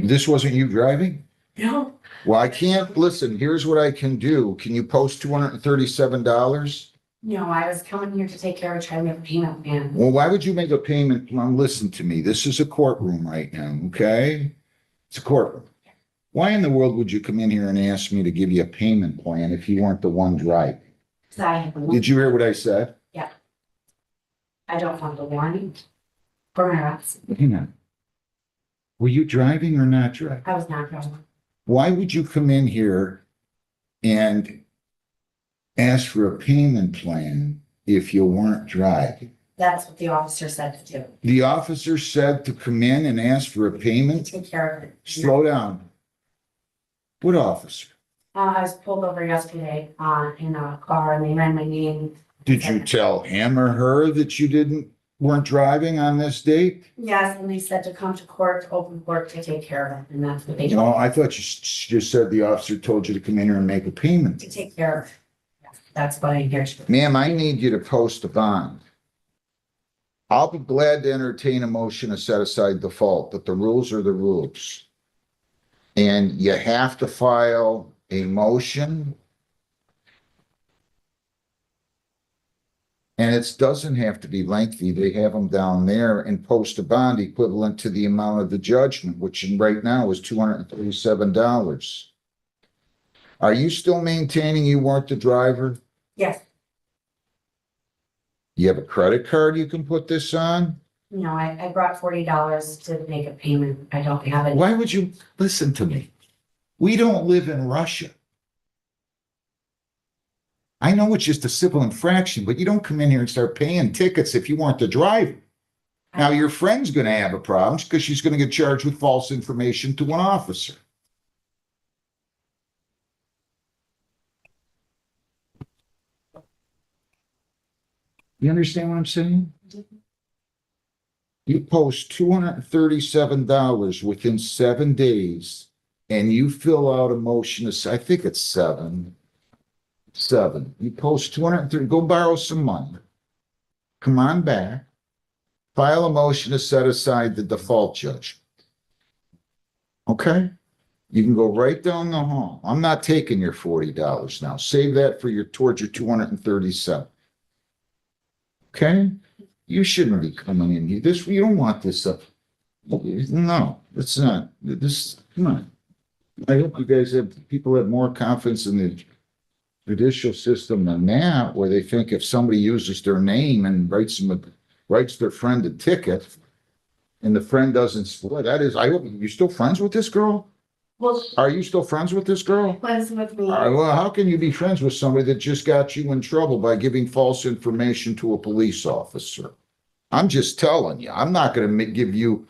This wasn't you driving? No. Well, I can't, listen, here's what I can do. Can you post $237? No, I was coming here to take care of trying to make a payment plan. Well, why would you make a payment? Well, listen to me. This is a courtroom right now, okay? It's a courtroom. Why in the world would you come in here and ask me to give you a payment plan if you weren't the one driving? Because I have a Did you hear what I said? I don't want the warrant for my arrest. Hang on. Were you driving or not driving? I was not driving. Why would you come in here and ask for a payment plan if you weren't driving? That's what the officer said to do. The officer said to come in and ask for a payment? Take care of it. Slow down. What officer? I was pulled over yesterday in a car and they ran my name. Did you tell him or her that you weren't driving on this date? Yes, and they said to come to court, open court to take care of it, and that's what they No, told me. I thought you just said the officer told you to come in here and make a payment. To take care of it. Yes, that's what I'm here to do. Ma'am, I need you to post a bond. I'll be glad to entertain a motion to set aside default, but the rules are the rules. And you have to file a motion. And it doesn't have to be lengthy. They have them down there and post a bond equivalent to the amount of the judgment, which right now is $237. Are you still maintaining you weren't the driver? Yes, You have a credit card you can put this on? no, I brought $40 to make a payment. I don't have it. Why would you listen to me? We don't live in Russia. I know it's just a civil infraction, but you don't come in here and start paying tickets if you weren't the driver. Now, your friend's going to have a problem because she's going to get charged with false information to an officer. You understand what I'm saying? You post $237 within 7 days and you fill out a motion, I think it's seven. You post 230, go borrow some money. Come on back. File a motion to set aside the default judgment. Okay? You can go right down the hall. I'm not taking your $40 now. Save that for towards your 237. Okay? You shouldn't be coming in here. You don't want this up. No, it's not. Come on. I hope you guys people have more confidence in the judicial system than that, where they think if somebody uses their name and writes their friend a ticket and the friend doesn't split, I hope you're still friends with this girl? Well, Are you still friends with this girl? friends with me. Well, how can you be friends with somebody that just got you in trouble by giving false information to a police officer? I'm just telling you, I'm not going to give you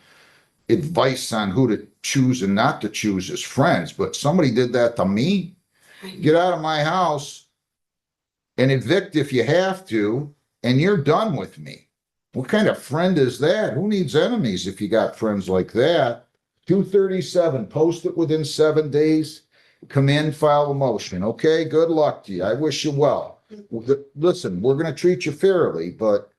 advice on who to choose and not to choose as friends, but somebody did that to me. Get out of my house and evict if you have to, and you're done with me. What kind of friend is that? Who needs enemies if you got friends like that? 237, post it within 7 days. Come in, file a motion. Okay, good luck to you. I wish you well. Listen, we're going to treat you fairly, but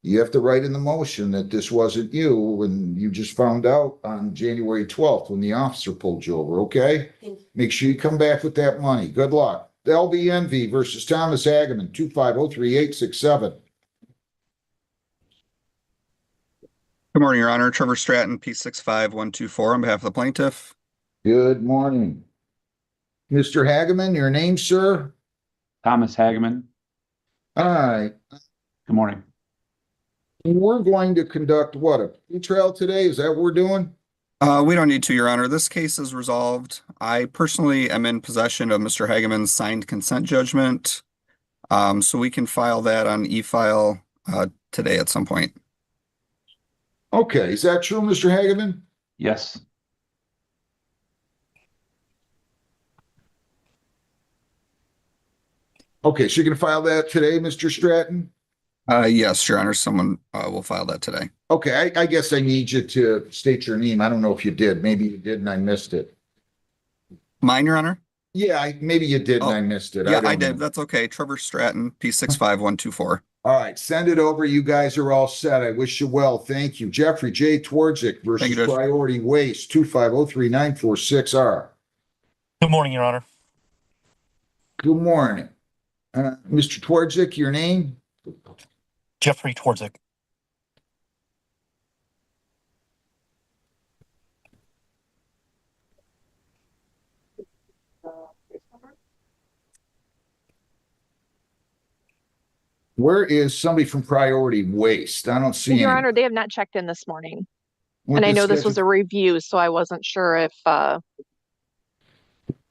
you have to write in the motion that this wasn't you and you just found out on January 12th when the officer pulled you over, okay? Thank you. Make sure you come back with that money. Good luck. LBNV versus Thomas Hageman, 2503867. Good morning, Your Honor. Trevor Stratton, P65124 on behalf of the plaintiff. Good morning. Mr. Hageman, your name, sir? Thomas Hageman. All right. Good morning. We're going to conduct what, a pre-trial today? Is that what we're doing? We don't need to, Your Honor. This case is resolved. I personally am in possession of Mr. Hageman's signed consent judgment. So we can file that on e-file today at some point. Okay, is that true, Mr. Hageman? Yes. Okay, so you're going to file that today, Mr. Stratton? Yes, Your Honor. Someone will file that today. Okay, I guess I need you to state your name. I don't know if you did. Maybe you did and I missed it. Mine, Your Honor? Yeah, maybe you did and I missed it. Yeah, don't I did. know. That's okay. Trevor Stratton, P65124. All right, send it over. You guys are all set. I wish you well. Thank you. Jeffrey J. Twardzik versus Thank you, Judge. Priority Waste, 2503946R. Good morning, Your Honor. Good morning. Mr. Twardzik, your name? Jeffrey Twardzik. Where is somebody from Priority Waste? I don't see Your any. Honor, they have not checked in this morning. What And I the know this was schedule- a review, so I wasn't sure if,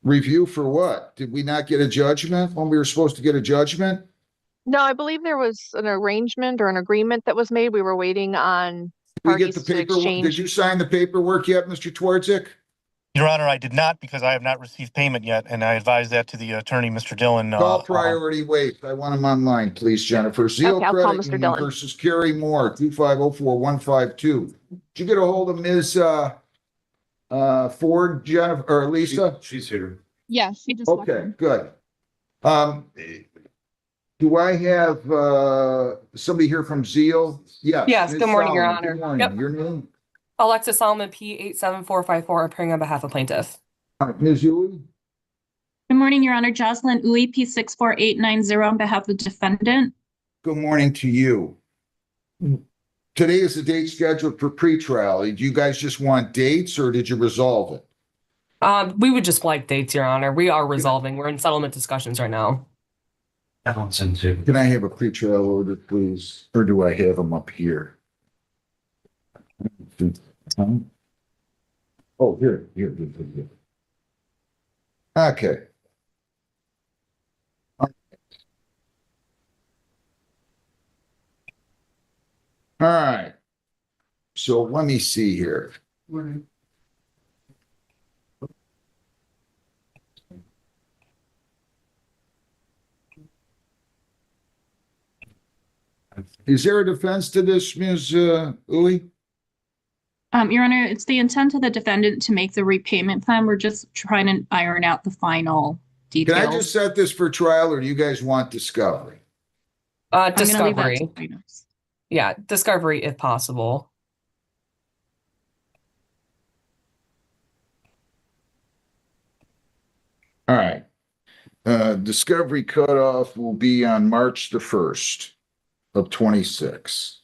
Review for what? Did we not get a judgment when we were supposed to get a judgment? no, I believe there was an arrangement or an agreement that was made. We were waiting on Did we get the parties to paperwork? Did exchange. you sign the paperwork yet, Mr. Twardzik? Your Honor, I did not because I have not received payment yet, and I advised that to the attorney, Mr. Dillon. Call Priority Waste. I want him online, please, Jennifer. Zeal Okay, I'll call Credit Mr. Union Dillon. versus Carrie Moore, 2504152. Did you get a hold of Ms. Ford, Jennifer, or Lisa? She's here. Yes, he just walked Okay, in. good. Do I have somebody here from Zeal? Yes. Yes, Ms. good morning, Your Solomon, Honor. Good morning. Yep. Your name? Alexis Solomon, P 87454, appearing on behalf of plaintiff. All right, Ms. Uwe? Good morning, Your Honor. Jocelyn Uy, P64890 on behalf of defendant. Good morning to you. Today is the date scheduled for pretrial. Do you guys just want dates or did you resolve it? We would just like dates, Your Honor. We are resolving. We're in settlement discussions right now. Can I have a pretrial order, please? Or do I have them up here? Oh, here. Okay. All right. So let me see here. Is there a defense to this, Ms. Uwe? Your Honor, it's the intent of the defendant to make the repayment plan. We're just trying to iron out the final Can details. I just set this for trial or do you guys want discovery? I'm gonna leave that Discovery. to plaintiffs. Yeah, discovery if possible. All right. Discovery cutoff will be on March the 1st of 26.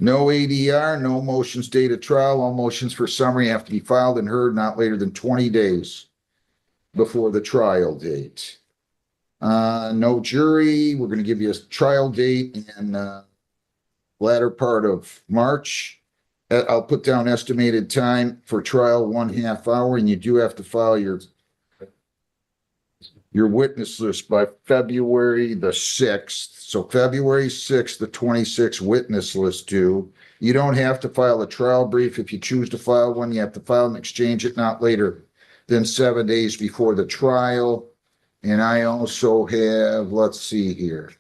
No ADR, no motions date of trial. All motions for summary have to be filed and heard not later than 20 days before the trial date. No jury. We're going to give you a trial date in latter part of March. I'll put down estimated time for trial 1/2 hour, and you do have to file your witness list by February the 6th. So February 6th, the 26th witness list due. You don't have to file a trial brief. If you choose to file one, you have to file and exchange it not later than 7 days before the trial. And I also have, let's see here.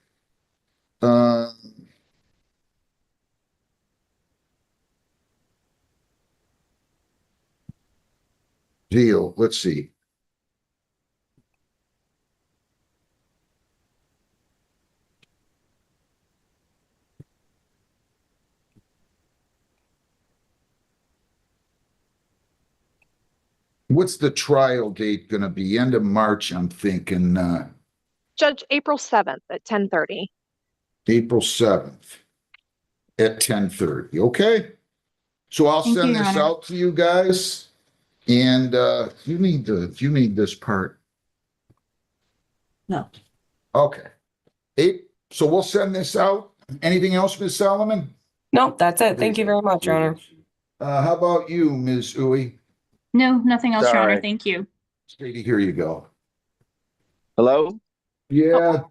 Deal, let's see. What's the trial date gonna be? End of March, I'm thinking, Judge, April 7th at 10:30. April 7th at 10:30, okay? So I'll Thank you, send Your this Honor. out to you guys. And you need this part. No. Okay. So we'll send this out. Anything else, Ms. Solomon? Nope, that's it. Thank you very much, Your Honor. How about you, Ms. Uwe? No, nothing else, Your Honor. Sorry. Thank you. Stady, here you go. Hello? Yeah.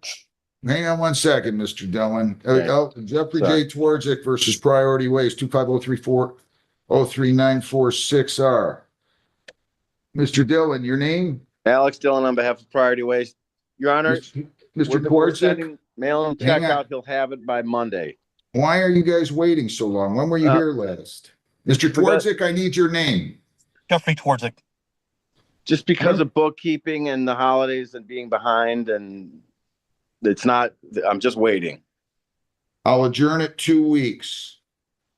Hang on one second, Mr. Dillon. Okay. Jeffrey Sorry. J. Twardzik versus Priority Waste, 25034-03946R. Mr. Dillon, your name? Alex Dillon on behalf of Priority Waste. Your Honor, Mr. we're Twardzik, sending mail and Hang check on. out. He'll have it by Monday. why are you guys waiting so long? When were you here last? Mr. Forgot- Twardzik, I need your name. Jeffrey Twardzik. Just because of bookkeeping and the holidays and being behind and it's not, I'm just waiting. I'll adjourn it 2 weeks.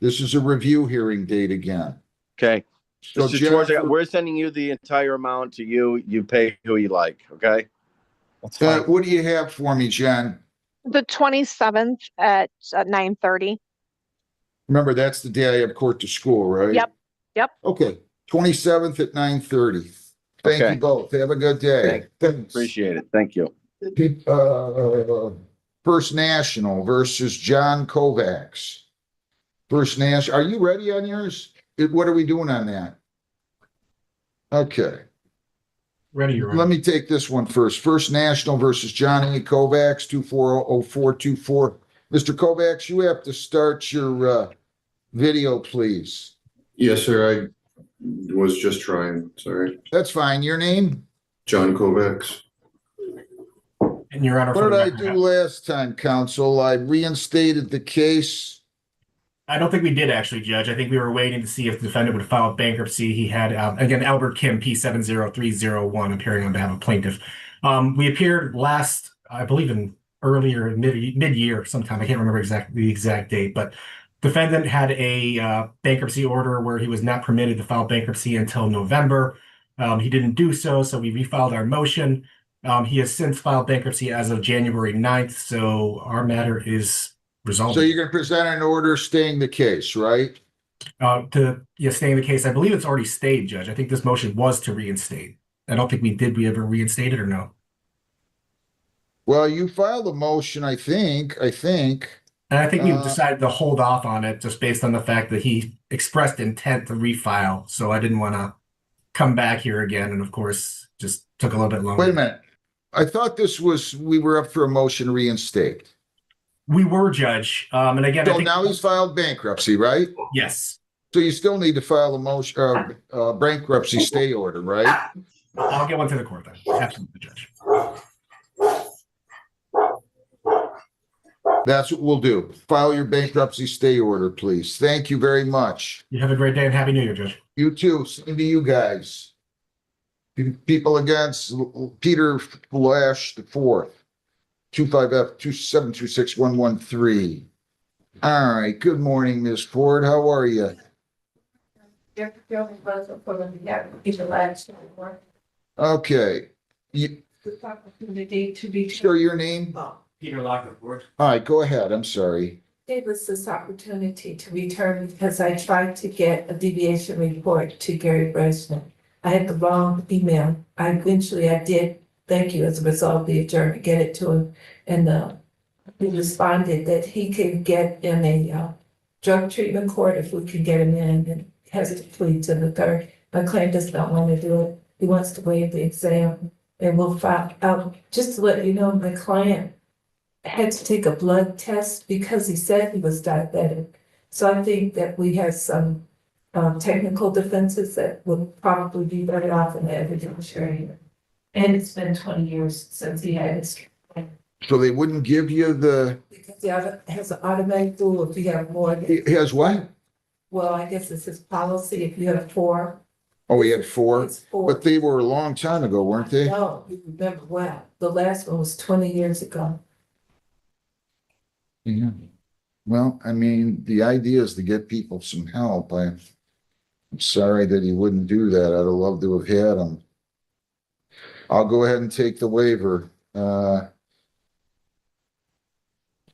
This is a review hearing date again. Okay. So Mr. George, Jennifer, we're sending you the entire amount to you. You pay who you like, okay? That's fine. what do you have for me, Jen? The 27th at 9:30. Remember, that's the day I have court to school, right? Yep. Yep. Okay, 27th at 9:30. Thank Okay. you both. Have a good day. Thanks. Appreciate it. Thank you. First National versus John Kovacs. First National, are you ready on yours? What are we doing on that? Okay, Ready, Your let me take this one first. First National versus John A. Kovacs, 240424. Mr. Kovacs, you have to start your video, please. Yes, sir. I was just trying. Sorry. That's fine. Your name? John Kovacs. And Your Honor, What for the did I record, do last time, counsel? I reinstated the case. I don't think we did actually, Judge. I think we were waiting to see if the defendant would file bankruptcy. He had, again, Albert Kim, P70301, appearing on behalf of plaintiff. We appeared last, I believe in earlier mid-year sometime. I can't remember the exact date, but defendant had a bankruptcy order where he was not permitted to file bankruptcy until November. He didn't do so, so we refiled our motion. He has since filed bankruptcy as of January 9th, so our matter is resolved. So you're going to present an order staying the case, right? Staying the case. I believe it's already stayed, Judge. I think this motion was to reinstate. I don't think we did. We ever reinstated or no? Well, you filed a motion, I think. And I think we decided to hold off on it just based on the fact that he expressed intent to refile. So I didn't want to come back here again. And of course, just took a little bit longer. Wait a minute. I thought we were up for a motion to reinstate. We were, Judge. And again, I So think now he's filed bankruptcy, right? yes. So you still need to file a motion, bankruptcy stay order, right? I'll get one to the court then. Absolutely, Judge. That's what we'll do. File your bankruptcy stay order, please. Thank you very much. You have a great day and Happy New Year, Judge. You too. Same to you guys. People against Peter Flash the fourth. 25F 2726113. All right. Good morning, Ms. Ford. How are you? Okay. Opportunity to be Sure, your name? Peter Locker, Ford. All right, go ahead. I'm sorry. gave us this opportunity to return because I tried to get a deviation report to Gary Breisman. I had the wrong email. I did, thank you, as a result of the adjournment, get it to him. And he responded that he could get in a drug treatment court if we could get him in, and has to plead to the third. My client does not want to do it. He wants to waive the exam, and we'll file out. Just to let you know, my client had to take a blood test because he said he was diabetic. So I think that we have some technical defenses that would probably be better off in the evidentiary. And it's been 20 years since he had his. So they wouldn't give you the, Because he has an automatic rule if you have more than, he has what? well, I guess it's his policy if you have four. Oh, he had four, It's four. but they were a long time ago, weren't they? No, you remember well. The last one was 20 years ago. Yeah. Well, I mean, the idea is to get people some help. I'm sorry that he wouldn't do that. I'd have loved to have had him. I'll go ahead and take the waiver.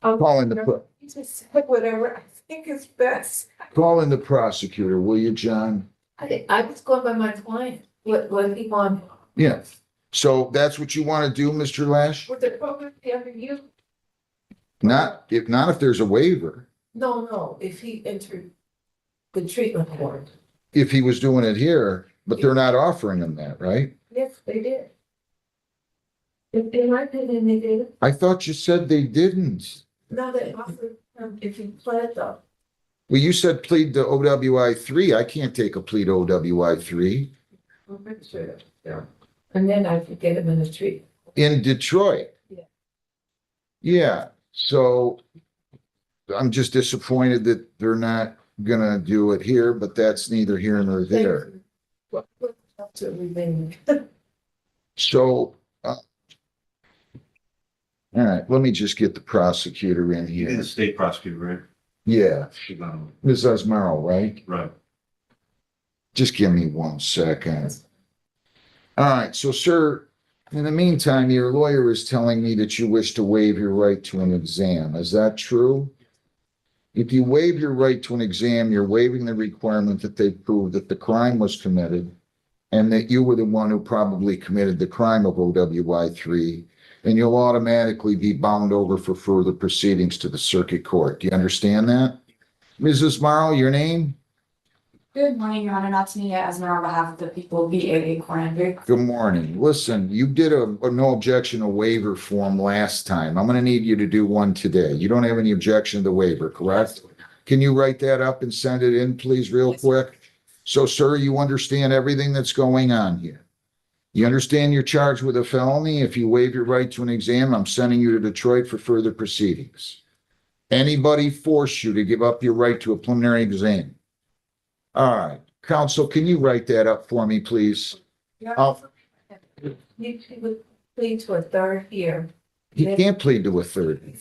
Call in the, He just said whatever I think is best. call in the prosecutor, will you, John? I was going by my client, what he wanted. Yeah. So that's what you want to do, Mr. Lash? Would the program be under you? Not if there's a waiver. No, if he entered the treatment court. If he was doing it here, but they're not offering him that, right? Yes, they did. In my opinion, they did. I thought you said they didn't. No, they offered him if he pled though. Well, you said plead to OWI 3. I can't take a plea to OWI 3 I'm pretty sure that's there. And then I could get him in the treatment. in Detroit. Yeah. Yeah, so I'm just disappointed that they're not gonna do it here, but that's neither here nor there. Well, to remain. So, All right, let me just get the prosecutor in You're here. the state prosecutor, right? Yeah, Um, Ms. Osmaro, right? Right. Just give me 1 second. All right, so sir, in the meantime, your lawyer is telling me that you wish to waive your right to an exam. Is that true? If you waive your right to an exam, you're waiving the requirement that they prove that the crime was committed and that you were the one who probably committed the crime of OWI3, and you'll automatically be bound over for further proceedings to the circuit court. Do you understand that? Mrs. Morrow, your name? Good morning, Your Honor. Not to me as on behalf of the people, BAA Corinth. Good morning. Listen, you did a no objection a waiver form last time. I'm gonna need you to do one today. You don't have any objection to the waiver, correct? Can you write that up and send it in, please, real quick? So, sir, you understand everything that's going on here. You understand you're charged with a felony. If you waive your right to an exam, I'm sending you to Detroit for further proceedings. Anybody force you to give up your right to a preliminary exam? All right, counsel, can you write that up for me, please? Oh. You would plead to a third year. He can't plead to a third.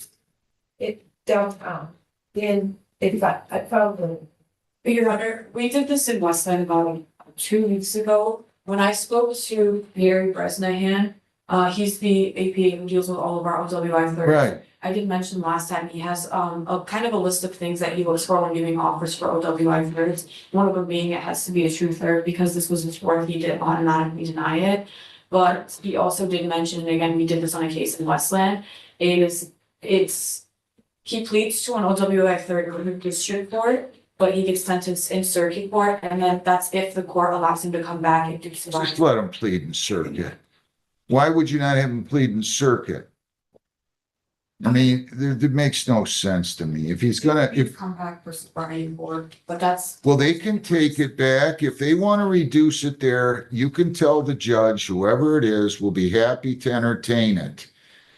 It downtown. Then if I found them. Your Honor, we did this in Westland about 2 weeks ago. When I spoke to Gary Bresnahan, he's the APA who deals with all of our OWI thirds. Right. I did mention last time he has a kind of a list of things that he looks for when giving offers for OWI thirds. One of them being it has to be a true third because this was his work, he did automatically deny it. But he also did mention, and again, we did this on a case in Westland, he pleads to an OWI third in the district court, but he gets sentenced in circuit court, and then that's if the court allows him to come back and do Just let him plead in circuit. Why would you not have him plead in circuit? I mean, it makes no sense to me. If he's gonna, come back for sobriety board, but that's. well, they can take it back. If they want to reduce it there, you can tell the judge, whoever it is, will be happy to entertain it.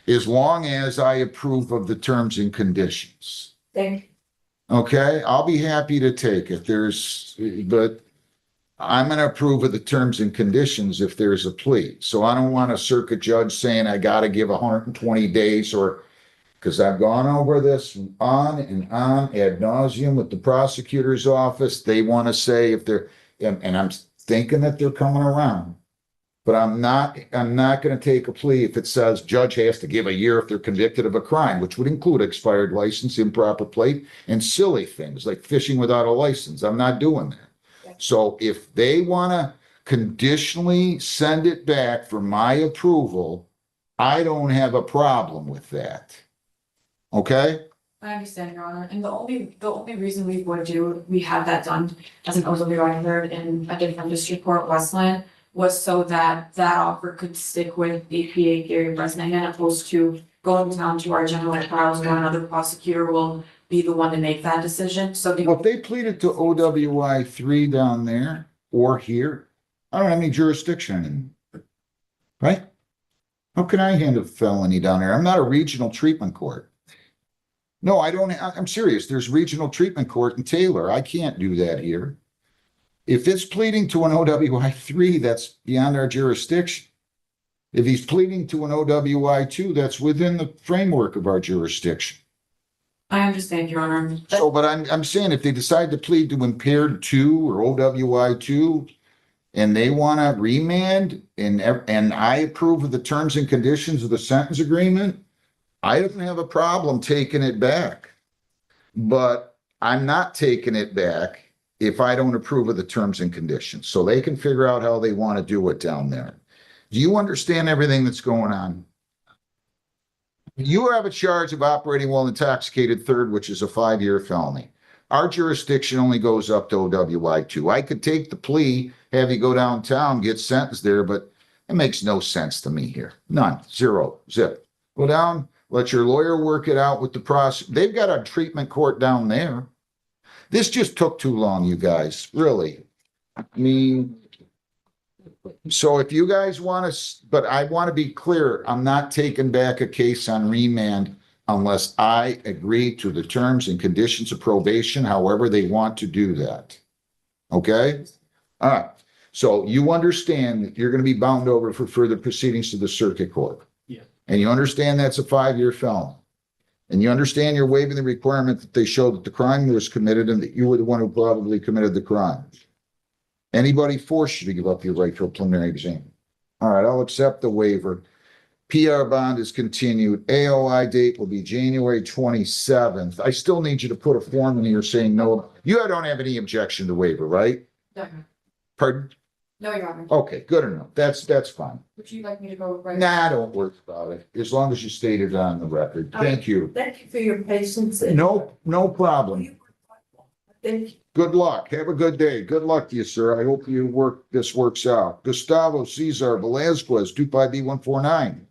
As long as I approve of the terms and conditions. Thank you. Okay, I'll be happy to take it. But I'm gonna approve of the terms and conditions if there's a plea. So I don't want a circuit judge saying I gotta give 120 days or, because I've gone over this on and on ad nauseum with the prosecutor's office. They want to say if they're, and I'm thinking that they're coming around. But I'm not gonna take a plea if it says judge has to give a year if they're convicted of a crime, which would include expired license, improper plate, and silly things like fishing without a license. I'm not doing that. So if they wanna conditionally send it back for my approval, I don't have a problem with that. Okay? I understand, Your Honor, and the only reason we had that done as an OWI third in a different district court, Westland, was so that offer could stick with APA Gary Bresnahan opposed to going down to our general trials where another prosecutor will be the one to make that decision. So Well, if they pleaded to OWI 3 down there or here, I don't have any jurisdiction anymore. Right? How can I handle felony down there? I'm not a regional treatment court. No, I don't. I'm serious. There's regional treatment court in Taylor. I can't do that here. If it's pleading to an OWI 3, that's beyond our jurisdiction. If he's pleading to an OWI 2, that's within the framework of our jurisdiction. I understand, Your Honor. So, but I'm saying if they decide to plead to impaired 2 or OWI 2 and they want to remand and I approve of the terms and conditions of the sentence agreement, I don't have a problem taking it back. But I'm not taking it back if I don't approve of the terms and conditions. So they can figure out how they want to do it down there. Do you understand everything that's going on? You have a charge of operating while intoxicated third, which is a 5-year felony. Our jurisdiction only goes up to OWI 2. I could take the plea, have you go downtown, get sentenced there, but it makes no sense to me here. None, zero, zip. Go down, let your lawyer work it out with the prosecutor. They've got a treatment court down there. This just took too long, you guys, really. I mean, so if you guys want to, but I want to be clear, I'm not taking back a case on remand unless I agree to the terms and conditions of probation, however they want to do that. Okay? All right. So you understand that you're going to be bound over for further proceedings to the circuit court. Yeah. and you understand that's a 5-year felony, and you understand you're waiving the requirement that they show that the crime was committed and that you were the one who probably committed the crime. Anybody forced you to give up your right to a preliminary exam? All right, I'll accept the waiver. PR bond is continued. AOI date will be January 27th. I still need you to put a form in here saying no. You don't have any objection to waiver, right? No, Pardon? no, Your Honor. Okay, good enough. That's fine. Would you like me to go right? Nah, don't worry about it. As long as you state it on the record. Thank you. Thank you for your patience. and- No problem. Thank you. Good luck. Have a good day. Good luck to you, sir. I hope this works out. Gustavo Cesar Velazquez, 25B149,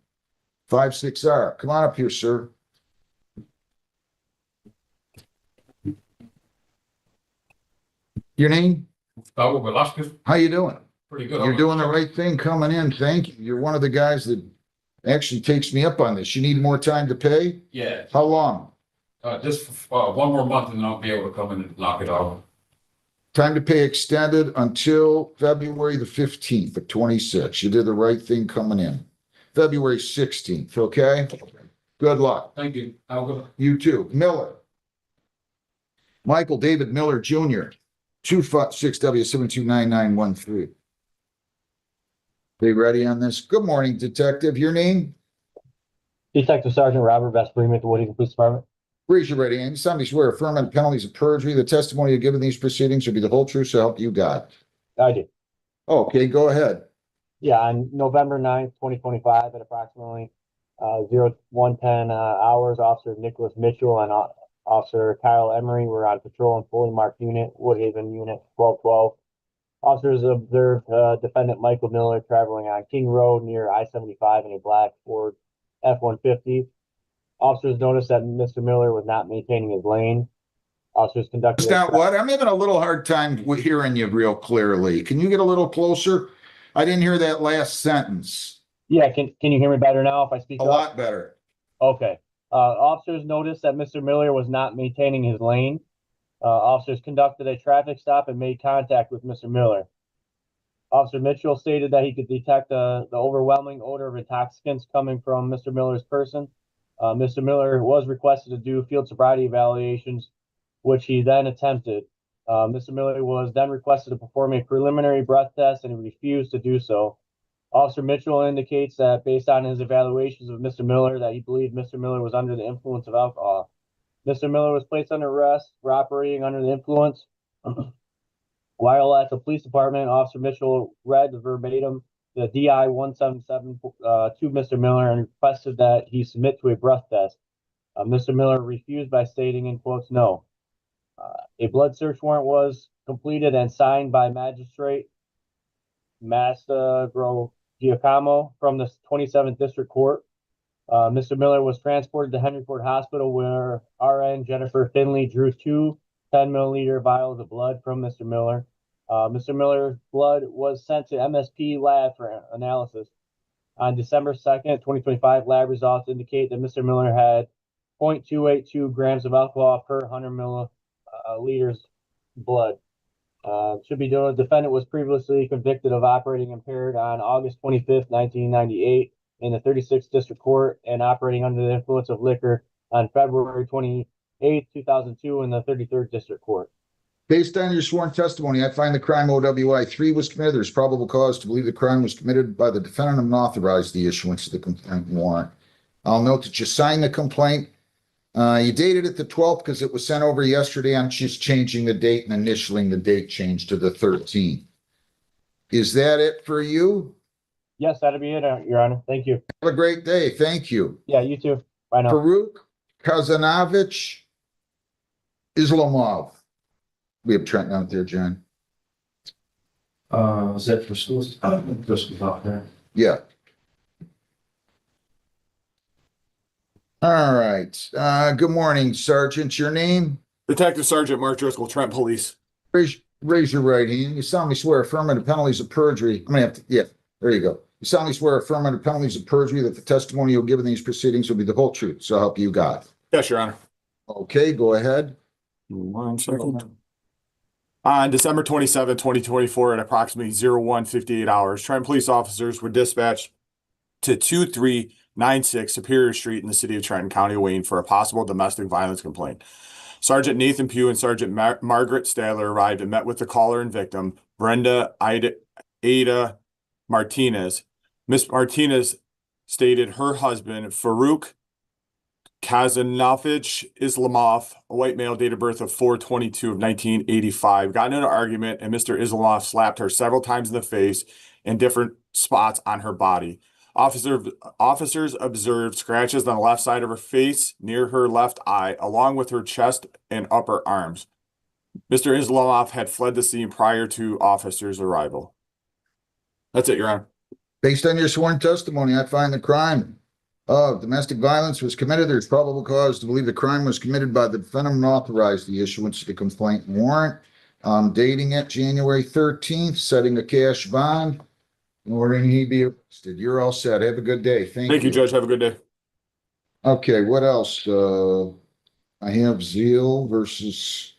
56R. Come on up here, sir. Your name? Gustavo Velasquez, How you doing? pretty good. You're doing the right thing coming in. Thank you. You're one of the guys that actually takes me up on this. You need more time to pay? Yeah, How long? just one more month and then I'll be able to come in and knock it out. Time to pay extended until February the 15th of 26. You did the right thing coming in. February 16th, okay? Good luck. Thank you. Have a good. You too. Miller. Michael David Miller Jr., 256W729913. They ready on this? Good morning, detective. Your name? Detective Sergeant Robert Vespremi at the Woodhaven Police Department. Raise your right hand. You solemnly swear affirm on penalties of perjury. The testimony you give in these proceedings will be the whole truth, so help you God. I do. Okay, go ahead. Yeah, on November 9th, 2025, at approximately 0110 hours, Officer Nicholas Mitchell and Officer Kyle Emery were on patrol in fully marked unit, Woodhaven Unit 1212. Officers observed defendant Michael Miller traveling on King Road near I-75 in a black Ford F-150. Officers noticed that Mr. Miller was not maintaining his lane. Officers conducted. It's not what? I'm having a little hard time hearing you real clearly. Can you get a little closer? I didn't hear that last sentence. Yeah, can you hear me better now if I speak A up? lot better. Okay. Officers noticed that Mr. Miller was not maintaining his lane. Officers conducted a traffic stop and made contact with Mr. Miller. Officer Mitchell stated that he could detect the overwhelming odor of intoxicants coming from Mr. Miller's person. Mr. Miller was requested to do field sobriety evaluations, which he then attempted. Mr. Miller was then requested to perform a preliminary breath test, and he refused to do so. Officer Mitchell indicates that based on his evaluations of Mr. Miller, that he believed Mr. Miller was under the influence of alcohol. Mr. Miller was placed under arrest for operating under the influence. While at the police department, Officer Mitchell read verbatim the DI 177 to Mr. Miller and requested that he submit to a breath test. Mr. Miller refused by stating in quotes, no. A blood search warrant was completed and signed by Magistrate Mastro Giacomo from the 27th District Court. Mr. Miller was transported to Henry Ford Hospital where RN Jennifer Finley drew 2 10-milliliter vials of blood from Mr. Miller. Mr. Miller's blood was sent to MSP lab for analysis. On December 2nd, 2025, lab results indicate that Mr. Miller had 0.282 grams of alcohol per 100 milliliters blood. Should be noted, the defendant was previously convicted of operating impaired on August 25th, 1998 in the 36th District Court and operating under the influence of liquor on February 28th, 2002 in the 33rd District Court. Based on your sworn testimony, I find the crime OWI 3 was committed. There's probable cause to believe the crime was committed by the defendant and authorized the issuance of the complaint warrant. I'll note that you signed the complaint. You dated it the 12th because it was sent over yesterday. I'm just changing the date and initialing the date change to the 13th. Is that it for you? Yes, that'll be it, Your Honor. Thank you. Have a great day. Thank you. Yeah, you too. Bye now. Farouk Kazanovich Islamov. We have Trent out there, John. Is that for schools? Just about there. Yeah. All right. Good morning, Sergeant. Your name? Detective Sergeant Mark Driscoll, Trent Police. Raise your right hand. You solemnly swear affirm under penalties of perjury. I'm gonna have to, yeah, there you go. You solemnly swear affirm under penalties of perjury that the testimony you'll give in these proceedings will be the whole truth. So help you God. Yes, Your Honor. Okay, go ahead. 1 second. On December 27, 2024, at approximately 01:58 hours, Trent police officers were dispatched to 23 96 Superior Street in the city of Trenton, County of Wayne, for a possible domestic violence complaint. Sergeant Nathan Pugh and Sergeant Margaret Stadler arrived and met with the caller and victim, Brenda Ada Martinez. Miss Martinez stated her husband, Farouk Kazanovich Islamov, a white male, date of birth of 4/22 of 1985, got into an argument and Mr. Islamov slapped her several times in the face and different spots on her body. Officers observed scratches on the left side of her face, near her left eye, along with her chest and upper arms. Mr. Islamov had fled the scene prior to officers' arrival. That's it, Your Honor. Based on your sworn testimony, I find the crime of domestic violence was committed. There's probable cause to believe the crime was committed by the defendant and authorized the issuance of the complaint warrant. Dating it January 13th, setting a cash bond, ordering he be arrested. You're all set. Have a good day. Thank you, Judge. Have a good day. Okay, what else? I have Zeal versus.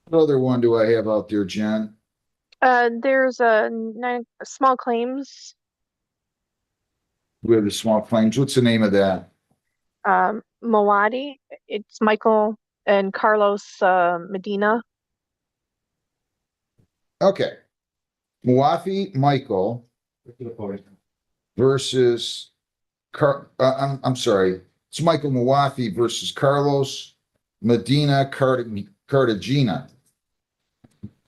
What other one do I have out there, Jen? There's a small claims. We have the small claims. What's the name of that? Mawadi. It's Michael and Carlos Medina. Okay. Muafi Michael versus I'm sorry. It's Michael Muafi versus Carlos Medina Cartagena.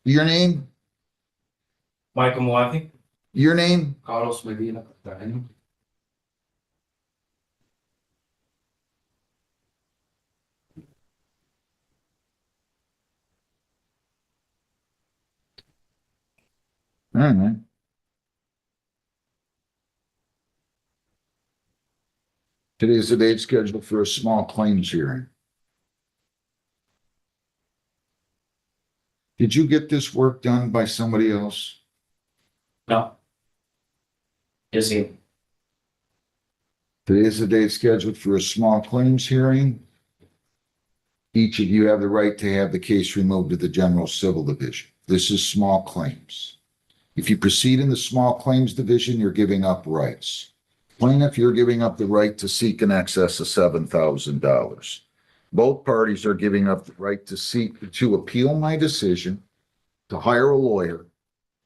Your name? Michael Muafi. Your name? Carlos Medina. All right. Today is the date scheduled for a small claims hearing. Did you get this work done by somebody else? No. Yes, sir. Today is the date scheduled for a small claims hearing. Each of you have the right to have the case removed to the General Civil Division. This is small claims. If you proceed in the small claims division, you're giving up rights. Plaintiff, you're giving up the right to seek in excess of $7,000. Both parties are giving up the right to appeal my decision, to hire a lawyer,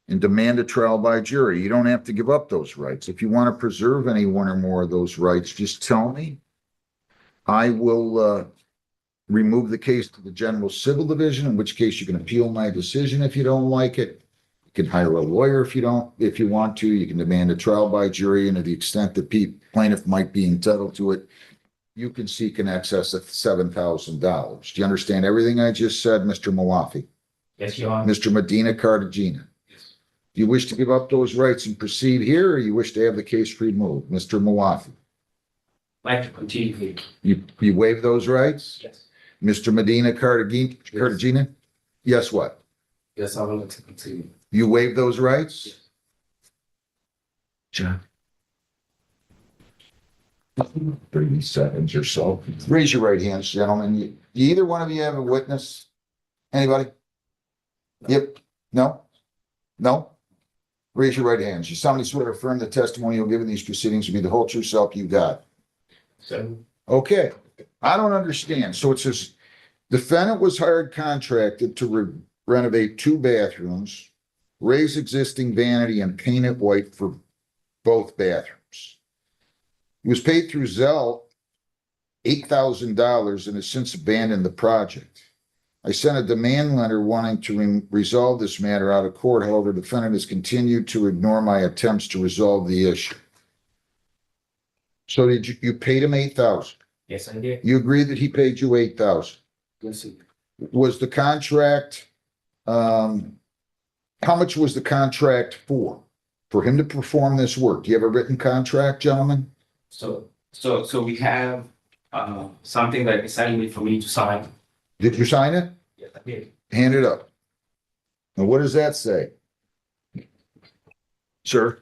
and demand a trial by jury. You don't have to give up those rights. If you want to preserve any one or more of those rights, just tell me. I will remove the case to the General Civil Division, in which case you can appeal my decision if you don't like it. You can hire a lawyer if you want to. You can demand a trial by jury, and to the extent that plaintiff might be entitled to it, you can seek in excess of $7,000. Do you understand everything I just said, Mr. Malafi? Yes, Your Honor. Mr. Medina Cartagena? Yes. Do you wish to give up those rights and proceed here, or you wish to have the case removed? Mr. Malafi? Like to continue. You waive those rights? Yes. Mr. Medina Cartagena? Yes, what? Yes, I would like to continue. You waive those rights? Yes. John. 30 seconds or so. Raise your right hands, gentlemen. Either one of you have a witness? Anybody? Yep. No? No? Raise your right hands. You solemnly swear to affirm the testimony you'll give in these proceedings to be the whole true self you got. Okay. I don't understand. So it says defendant was hired contracted to renovate 2 bathrooms, raise existing vanity, and paint it white for both bathrooms. He was paid through Zelle $8,000 and has since abandoned the project. I sent a demand letter wanting to resolve this matter out of court. However, the defendant has continued to ignore my attempts to resolve the issue. So did you paid him $8,000? Yes, I did. You agree that he paid you $8,000? Yes, sir. Was the contract, how much was the contract for him to perform this work? Do you have a written contract, gentlemen? So we have something that is signed for me to sign. Did you sign it? Yes, I did. Hand it up. Now, what does that say? Sir,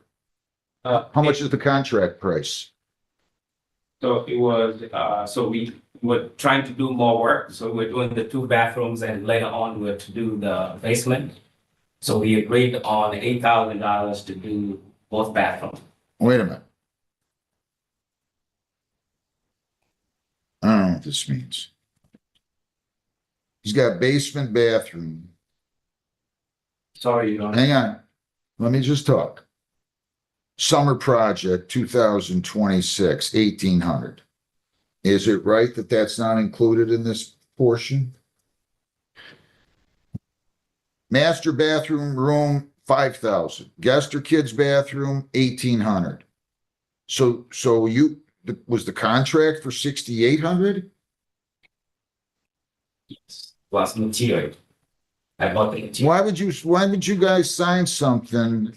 how much is the contract price? So it was, so we were trying to do more work. So we're doing the 2 bathrooms and later on we're to do the basement. So we agreed on $8,000 to do both bathrooms. Wait a minute. I don't know what this means. He's got basement bathroom. Sorry, Your Honor. Hang on. Let me just talk. Summer project 2026, 1,800. Is it right that that's not included in this portion? Master bathroom room, 5,000. Guest or kids bathroom, 1,800. So was the contract for 6,800? Plus material. I bought the material. Why would you guys sign something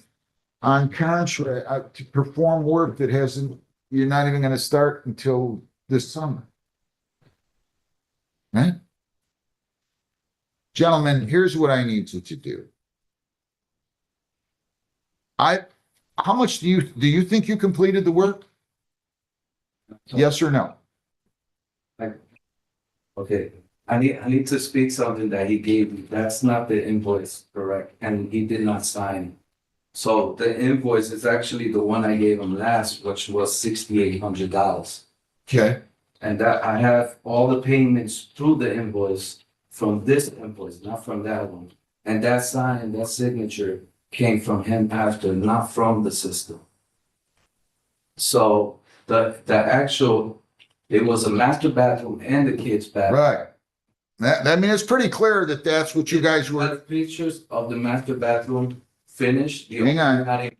on contract to perform work that you're not even gonna start until this summer? Right? Gentlemen, here's what I need you to do. How much do you think you completed the work? Yes or no? Okay, I need to speak something that he gave me. That's not the invoice, correct? And he did not sign. So the invoice is actually the one I gave him last, which was $6,800. Okay. And that I have all the payments through the invoice from this invoice, not from that one. And that sign and that signature came from him after, not from the system. So the actual, it was a master bathroom and the kids' bathroom. Right. I mean, it's pretty clear that that's what you guys were. Pictures of the master bathroom finished. Hang on.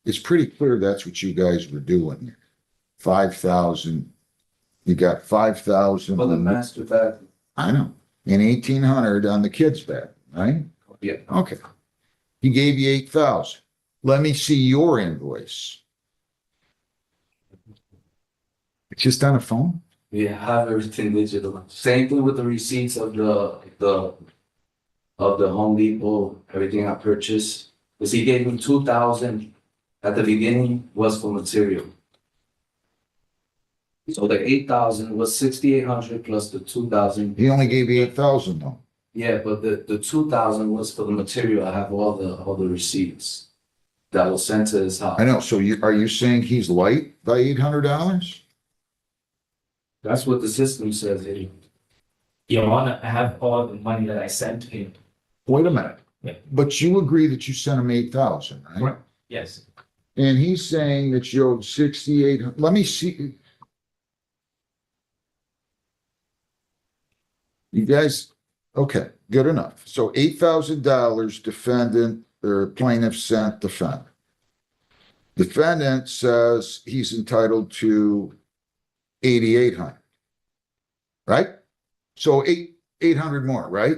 It's pretty clear that's what you guys were doing. 5,000. You got 5,000. For the master bathroom. I know. And 1,800 on the kids' bathroom, right? Yeah. Okay. He gave you 8,000. Let me see your invoice. It's just on a phone? Yeah, I have everything digital. Same thing with the receipts of the Home Depot, everything I purchased. Because he gave me 2,000 at the beginning was for material. So the 8,000 was 6,800 plus the 2,000. He only gave you 8,000 though. Yeah, but the 2,000 was for the material. I have all the receipts that was sent to his house. I know. So are you saying he's light by $800? That's what the system says. Your Honor, I have all the money that I sent to him. Wait a minute. Yeah. But you agree that you sent him 8,000, right? Yes. And he's saying that you owed 6,800. Let me see. You guys, okay, good enough. So $8,000 defendant or plaintiff sent defendant. Defendant says he's entitled to 8,800. Right? So 800 more, right?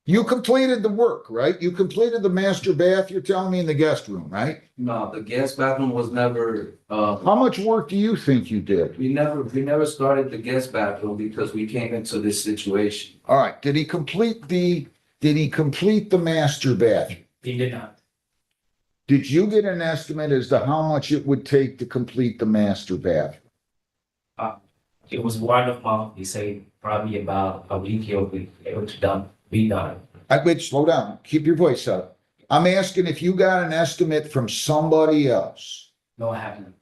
You completed the work, right? You completed the master bath, you're telling me, in the guest room, right? No, the guest bathroom was never. How much work do you think you did? We never started the guest bathroom because we came into this situation. All right. Did he complete the master bath? He did not. Did you get an estimate as to how much it would take to complete the master bath? It was word of mouth. He said probably about a week he'll be able to be done. Wait, slow down. Keep your voice up. I'm asking if you got an estimate from somebody else. No, I haven't.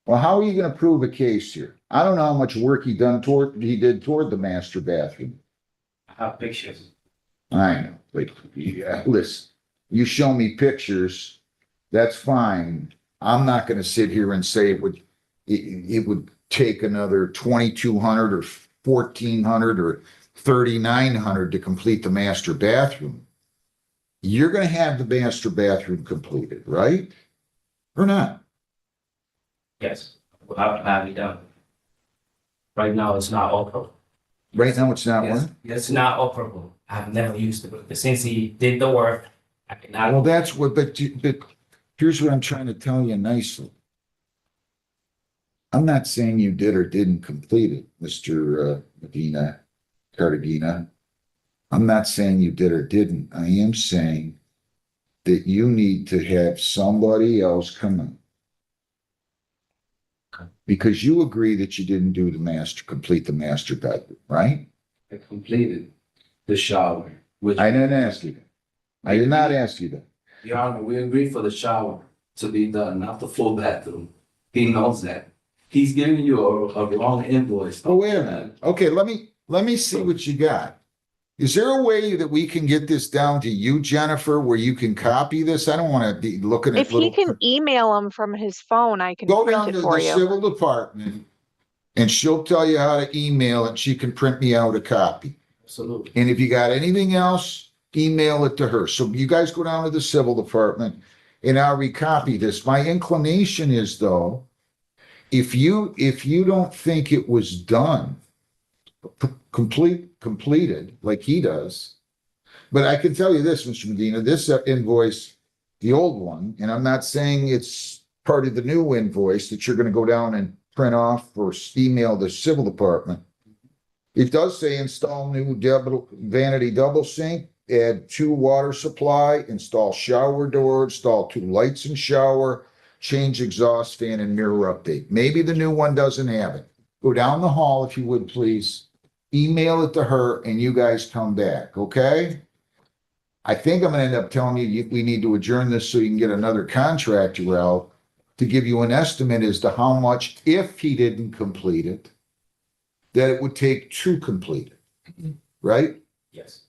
Well, how are you going to prove a case here? I don't know how much work he did toward the master bathroom. I have pictures. I know, but yeah, listen, you show me pictures, that's fine. I'm not going to sit here and say it would take another 2,200 or 1,400 or 3,900 to complete the master bathroom. You're going to have the master bathroom completed, right? Or not? Yes, we'll have it done. Right now, it's not operable. Right now, it's not Yes, one? it's not operable. I've never used it, but since he did the work, I cannot. Well, that's what, but here's what I'm trying to tell you nicely. I'm not saying you did or didn't complete it, Mr. Cartagena. I'm not saying you did or didn't. I am saying that you need to have somebody else come in. Because you agree that you didn't complete the master bedroom, right? I completed the shower. I didn't ask you that. I did not ask you that. Your Honor, we agreed for the shower to be done, not the full bathroom. He knows that. He's giving you a wrong invoice. Oh, wait a minute. Okay, let me see what you got. Is there a way that we can get this down to you, Jennifer, where you can copy this? I don't want to be looking at If he little. can email him from his phone, I can Go print down it to for the you. civil department and she'll tell you how to email it. She can print me out a copy. Absolutely. And if you got anything else, email it to her. So you guys go down to the civil department and I'll recopy this. My inclination is though, if you don't think it was done, completed like he does, but I can tell you this, Mr. Medina, this invoice, the old one, and I'm not saying it's part of the new invoice that you're going to go down and print off or email the civil department. It does say install new vanity double sink, add 2 water supply, install shower door, install 2 lights in shower, change exhaust fan and mirror update. Maybe the new one doesn't have it. Go down the hall if you would, please. Email it to her and you guys come back, okay? I think I'm gonna end up telling you, we need to adjourn this so you can get another contractor out to give you an estimate as to how much, if he didn't complete it, that it would take to complete it, right? Yes.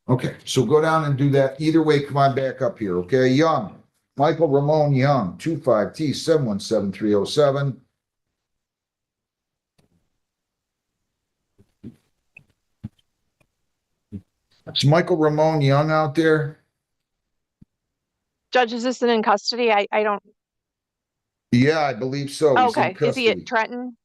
Okay, so go down and do that. Either way, come on back up here, okay? Young, Michael Ramon Young, 25T717307. Is Michael Ramon Young out there? Judge, is this in custody? I don't. Yeah, I believe so. He's in Okay, is he custody. at Trenton?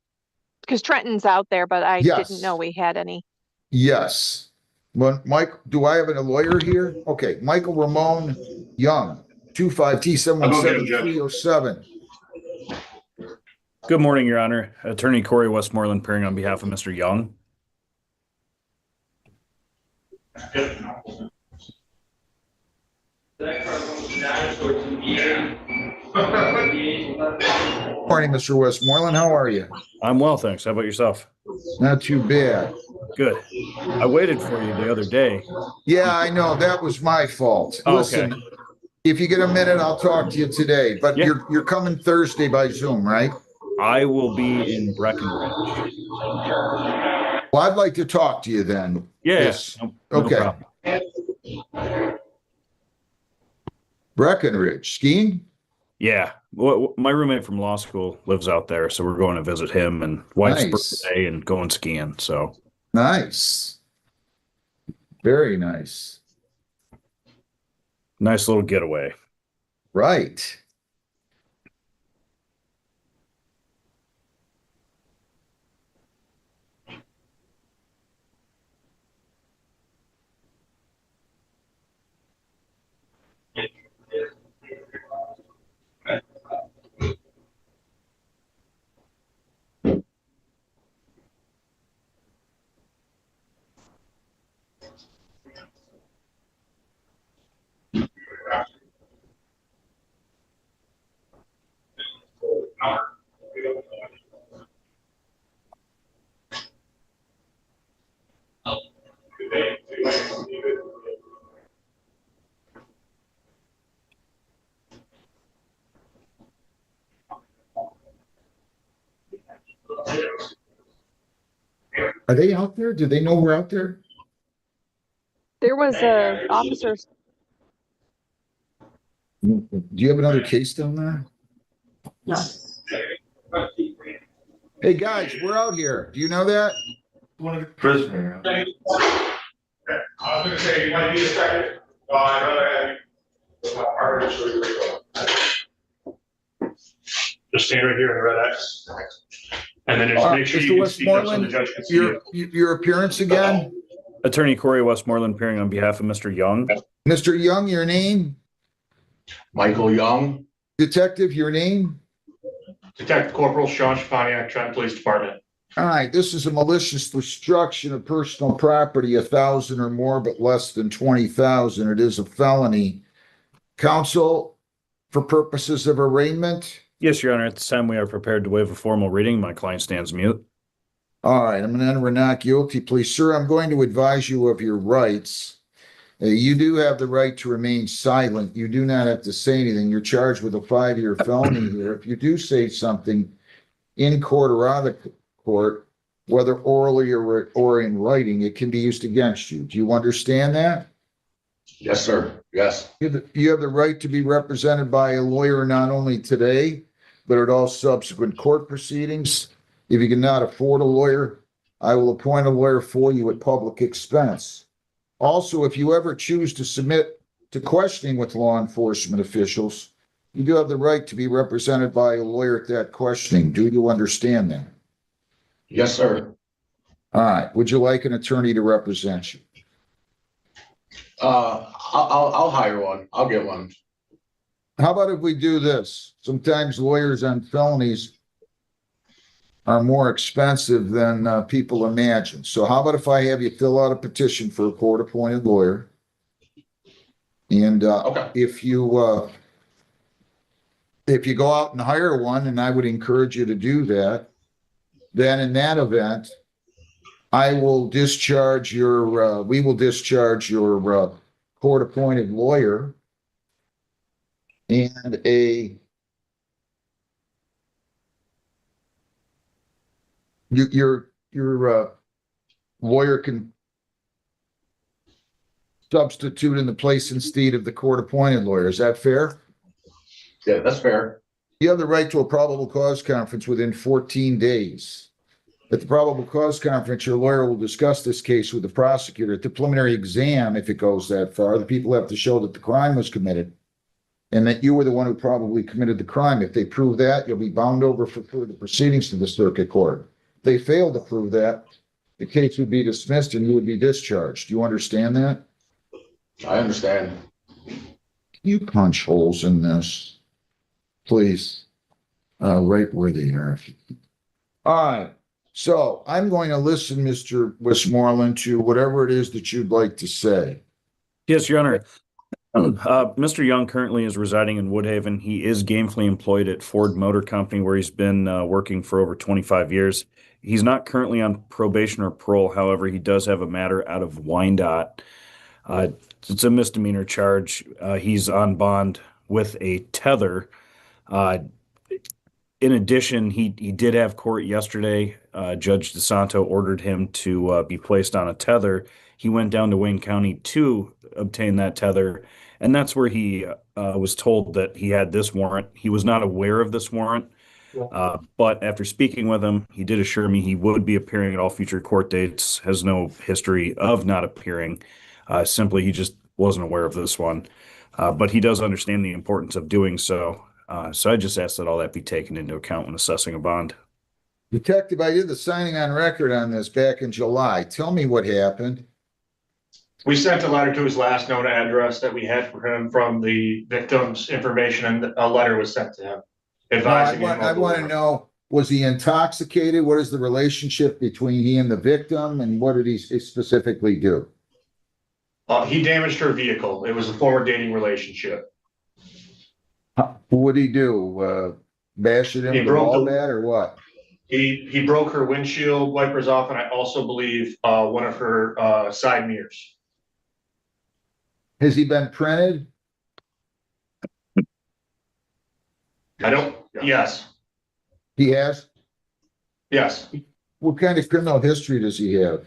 Because Trenton's out there, but I Yes. didn't know we had any. Yes. Well, Mike, do I have a lawyer here? Okay, Michael Ramon Young, 25T717307. Good morning, Your Honor. Attorney Corey Westmoreland appearing on behalf of Mr. Young. Morning, Mr. Westmoreland. How are you? I'm well, thanks. How about yourself? Not too bad. Good. I waited for you the other day. Yeah, I know. That was my fault. Oh, Listen, okay. if you get a minute, I'll talk to you today. But Yeah. you're coming Thursday by Zoom, right? I will be in Breckenridge. Well, I'd like to talk to you then. Yes. No Okay. problem. Breckenridge, skiing? Yeah. Well, my roommate from law school lives out there, so we're going to visit him and wife's Nice. birthday and going skiing. So Nice. Very nice. nice little getaway. Right. Are they out there? Do they know we're out there? There was a officer. Do you have another case down there? No. Hey, guys, we're out here. Do you know that? Prisoner. I was gonna say, you might be a second. I know just stand right here in the red X. And then just make sure Mr. you can speak up so the Westmoreland, judge can see you. your appearance again? Attorney Corey Westmoreland appearing on behalf of Mr. Young. Mr. Young, your name? Michael Young, Detective, your name? Detective Corporal Sean Shapaniak, Trenton Police Department. All right, this is a malicious destruction of personal property, 1,000 or more, but less than 20,000. It is a felony. Counsel, for purposes of arraignment? Yes, Your Honor. At this time, we are prepared to waive a formal reading. My client stands mute. All right, I'm going to enter a not guilty plea. Sir, I'm going to advise you of your rights. You do have the right to remain silent. You do not have to say anything. You're charged with a 5-year felony here. If you do say something in court or out of court, whether orally or in writing, it can be used against you. Do you understand that? Yes, sir. Yes. You have the right to be represented by a lawyer not only today, but at all subsequent court proceedings. If you cannot afford a lawyer, I will appoint a lawyer for you at public expense. Also, if you ever choose to submit to questioning with law enforcement officials, you do have the right to be represented by a lawyer at that questioning. Do you understand that? Yes, sir. All right. Would you like an attorney to represent you? I'll hire one. I'll get one. How about if we do this? Sometimes lawyers on felonies are more expensive than people imagine. So how about if I have you fill out a petition for a court-appointed lawyer? And Okay. if you go out and hire one, and I would encourage you to do that, then in that event, we will discharge your court-appointed lawyer, and your lawyer can substitute in the place and stead of the court-appointed lawyer. Is that fair? Yeah, that's fair. You have the right to a probable cause conference within 14 days. At the probable cause conference, your lawyer will discuss this case with the prosecutor. At the preliminary exam, if it goes that far, the people have to show that the crime was committed and that you were the one who probably committed the crime. If they prove that, you'll be bound over for further proceedings to the circuit court. If they fail to prove that, the case would be dismissed and you would be discharged. Do you understand that? I understand. You punch holes in this, please, right where they are. All right. So I'm going to listen, Mr. Westmoreland, to whatever it is that you'd like to say. Yes, Your Honor. Mr. Young currently is residing in Woodhaven. He is gainfully employed at Ford Motor Company, where he's been working for over 25 years. He's not currently on probation or parole. However, he does have a matter out of Wyandotte. It's a misdemeanor charge. He's on bond with a tether. In addition, he did have court yesterday. Judge DeSanto ordered him to be placed on a tether. He went down to Wayne County to obtain that tether, and that's where he was told that he had this warrant. He was not aware of this warrant, but after speaking with him, he did assure me he would be appearing at all future court dates, has no history of not appearing. Simply, he just wasn't aware of this one, but he does understand the importance of doing so. So I just asked that all that be taken into account when assessing a bond. Detective, I did the signing on record on this back in July. Tell me what happened. We sent a letter to his last known address that we had for him from the victim's information, and a letter was sent to him advising him. I want to know, was he intoxicated? What is the relationship between he and the victim, and what did he specifically do? He damaged her vehicle. It was a former dating relationship. What did he do? Bash it in with a ball bat or what? He broke her windshield wipers off, and I also believe one of her side mirrors. Has he been printed? Yes. He has? Yes. What kind of criminal history does he have?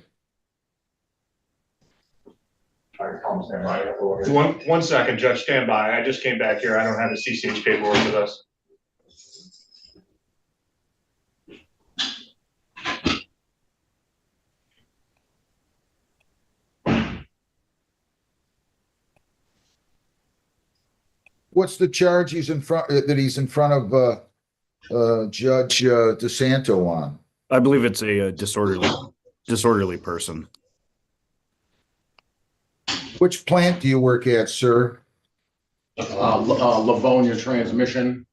One second, Judge, stand by. I just came back here. I don't have the CCH paperwork with us. What's the charge he's in front of Judge DeSanto on? I believe it's a disorderly person. Which plant do you work at, sir? Livonia Transmission.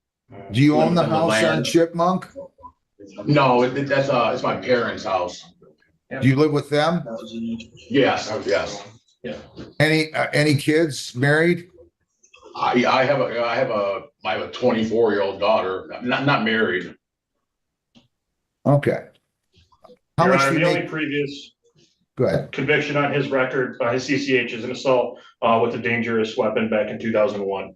Do you own the house on Chipmunk? No, it's my parents' house. Do you live with them? Yes, yes. Any kids? Married? I have a 24-year-old daughter, not married. Okay. How Your much Honor, do you the make? only previous Go ahead. conviction on his record, his CCH is an assault with a dangerous weapon back in 2001.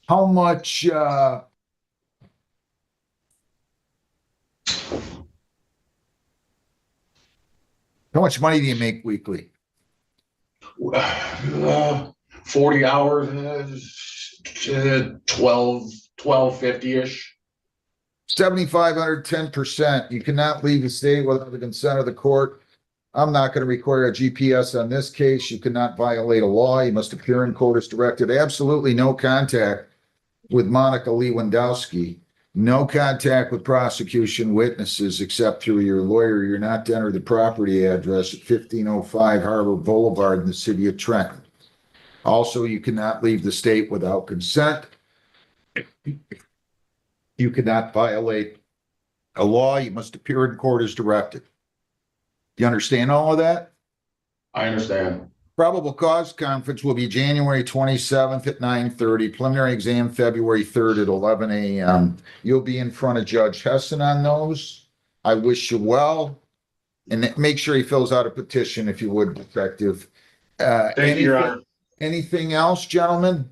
How much, money do you make weekly? 40 hours, 1250-ish. 7,500, 10%. You cannot leave the state without the consent of the court. I'm not going to require a GPS on this case. You cannot violate a law. You must appear in court as directed. Absolutely no contact with Monica Lewandowski. No contact with prosecution witnesses except through your lawyer. You're not to enter the property address at 1505 Harbor Boulevard in the city of Trenton. Also, you cannot leave the state without consent. You cannot violate a law. You must appear in court as directed. Do you understand all of that? I understand. Probable cause conference will be January 27th at 9:30. Preliminary exam February 3rd at 11 a.m. You'll be in front of Judge Hessen on those. I wish you well. And make sure he fills out a petition if you would, Detective. Thank you, Your Honor. Anything else, gentlemen?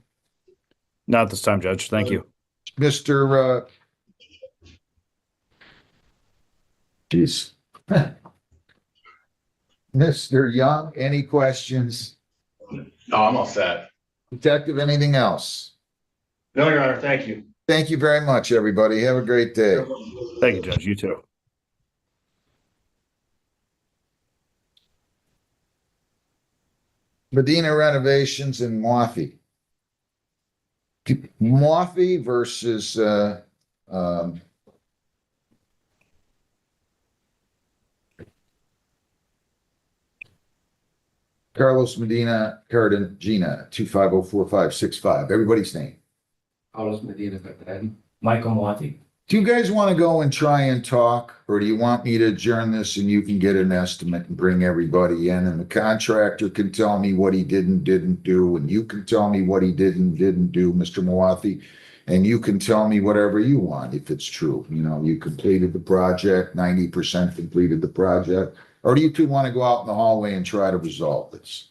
Not this time, Judge. Thank you. Mr. Geez. Mr. Young, any questions? No, I'm all set. Detective, anything else? No, Your Honor, thank you. Thank you very much, everybody. Have a great day. Thank you, Judge. You too. Medina Renovations in Moffy. Moffy versus Carlos Medina Cartagena, 2504565. Everybody's name. Carlos Medina, Michael Monty. Do you guys want to go and try and talk, or do you want me to adjourn this and you can get an estimate and bring everybody in, and the contractor can tell me what he didn't do, and you can tell me what he didn't do, Mr. Mawathi, and you can tell me whatever you want if it's true. You know, you completed the project, 90% completed the project, or do you two want to go out in the hallway and try to resolve this?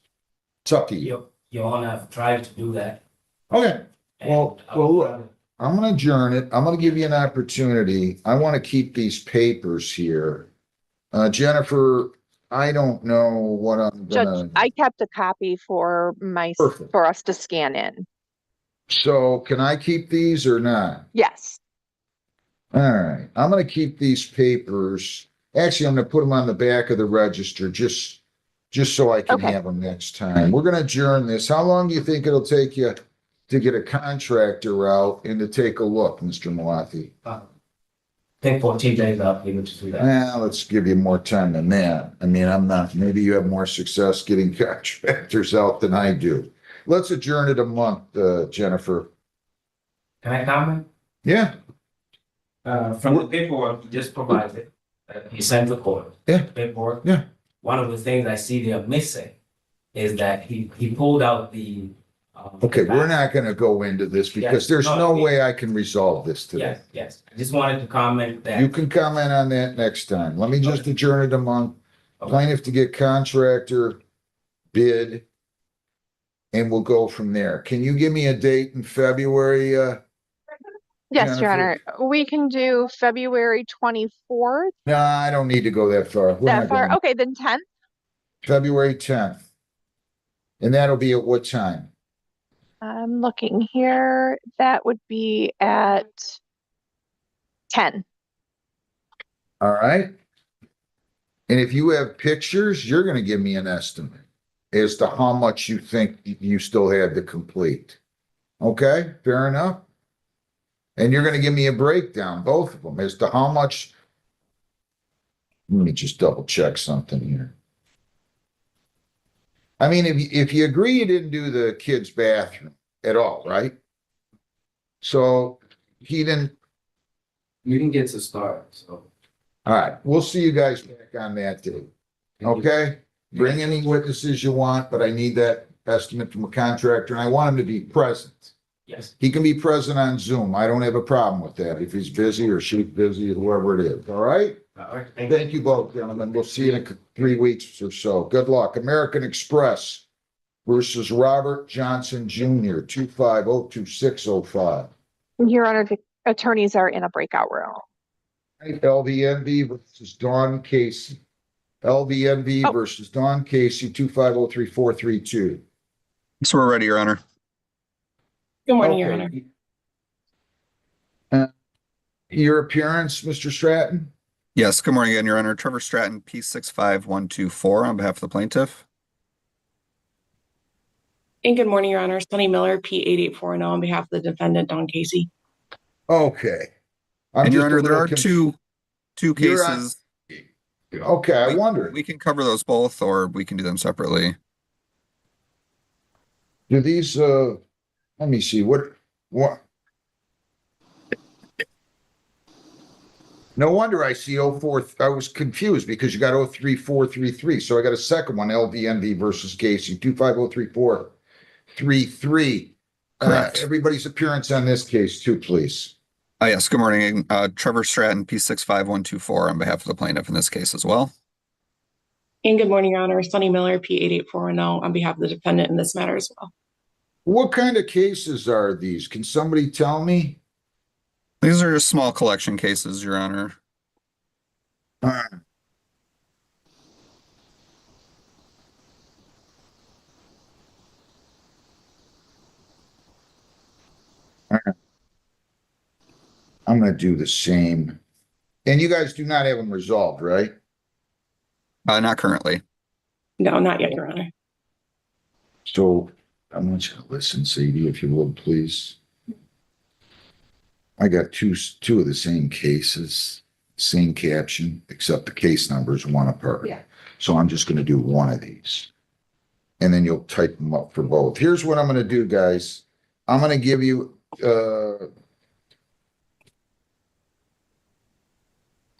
It's up to you. Your Honor, I've tried to do that. Okay. Well, look. I'm going to adjourn it. I'm going to give you an opportunity. I want to keep these papers here. Jennifer, I don't know what I'm Judge, gonna. I kept a copy for Perfect. for us to scan in. So can I keep these or not? Yes. All right. I'm going to keep these papers. Actually, I'm going to put them on the back of the register just so I can have them next time. We're going to adjourn this. How long do you think it'll take you to get a contractor out and to take a look, Mr. Malathi? I think 14 days I'll be able to do that. Well, let's give you more time than that. I mean, maybe you have more success getting contractors out than I do. Let's adjourn it a month, Jennifer. Can I comment? Yeah. From the paperwork you just provided, he sent the court. Yeah. Paperwork. Yeah. One of the things I see there missing is that he pulled out the. Okay, we're not going to go into this because there's no way I can resolve this today. Yes. I just wanted to comment that. You can comment on that next time. Let me just adjourn it a month. Plaintiff to get contractor bid, and we'll go from there. Can you give me a date in February? Yes, Your Jennifer? Honor. We can do February 24th. No, I don't need to go that far. We're That not far? going. Okay, then 10th. February 10th. And that'll be at what time? I'm looking here. That would be at 10. All right. And if you have pictures, you're going to give me an estimate as to how much you think you still had to complete. Okay, fair enough. And you're going to give me a breakdown, both of them, as to how much. Let me just double check something here. I mean, if you agree you didn't do the kid's bathroom at all, right? So he didn't. You didn't get to start, so. All right, we'll see you guys back on that day. Okay? Bring any witnesses you want, but I need that estimate from a contractor, and I want him to be present. Yes. He can be present on Zoom. I don't have a problem with that. If he's busy or she's busy, whoever it is, all right? All right. Thank you both, gentlemen. We'll see you in 3 weeks or so. Good luck. American Express versus Robert Johnson Jr., 2502605. Your Honor, the attorneys are in a breakout room. LVNV versus Dawn Casey. LVNV versus Dawn Casey, 2503432. So we're ready, Your Honor. Good morning, Your Honor. Your appearance, Mr. Stratton? Yes, good morning again, Your Honor. Trevor Stratton, P65124 on behalf of the plaintiff. And good morning, Your Honor. Sonny Miller, P8840 on behalf of the defendant, Don Casey. Okay. And Your Honor, there are two cases. Okay, I wondered. We can cover those both, or we can do them separately. Do these, let me see, what? No wonder I see 04, I was confused because you got 03433, so I got a second one, LVNV versus Casey, 2503433. Correct. Everybody's appearance on this case too, please. Yes, good morning. Trevor Stratton, P65124 on behalf of the plaintiff in this case as well. And good morning, Your Honor. Sonny Miller, P8840 on behalf of the defendant in this matter as well. What kind of cases are these? Can somebody tell me? These are just small collection cases, Your Honor. All right. All right. I'm going to do the same. And you guys do not have them resolved, right? Not currently. No, not yet, Your Honor. So I want you to listen, Sadie, if you would, please. I got two of the same cases, same caption, except the case number is one apart. Yeah. So I'm just going to do one of these. And then you'll type them up for both. Here's what I'm going to do, guys. I'm going to give you,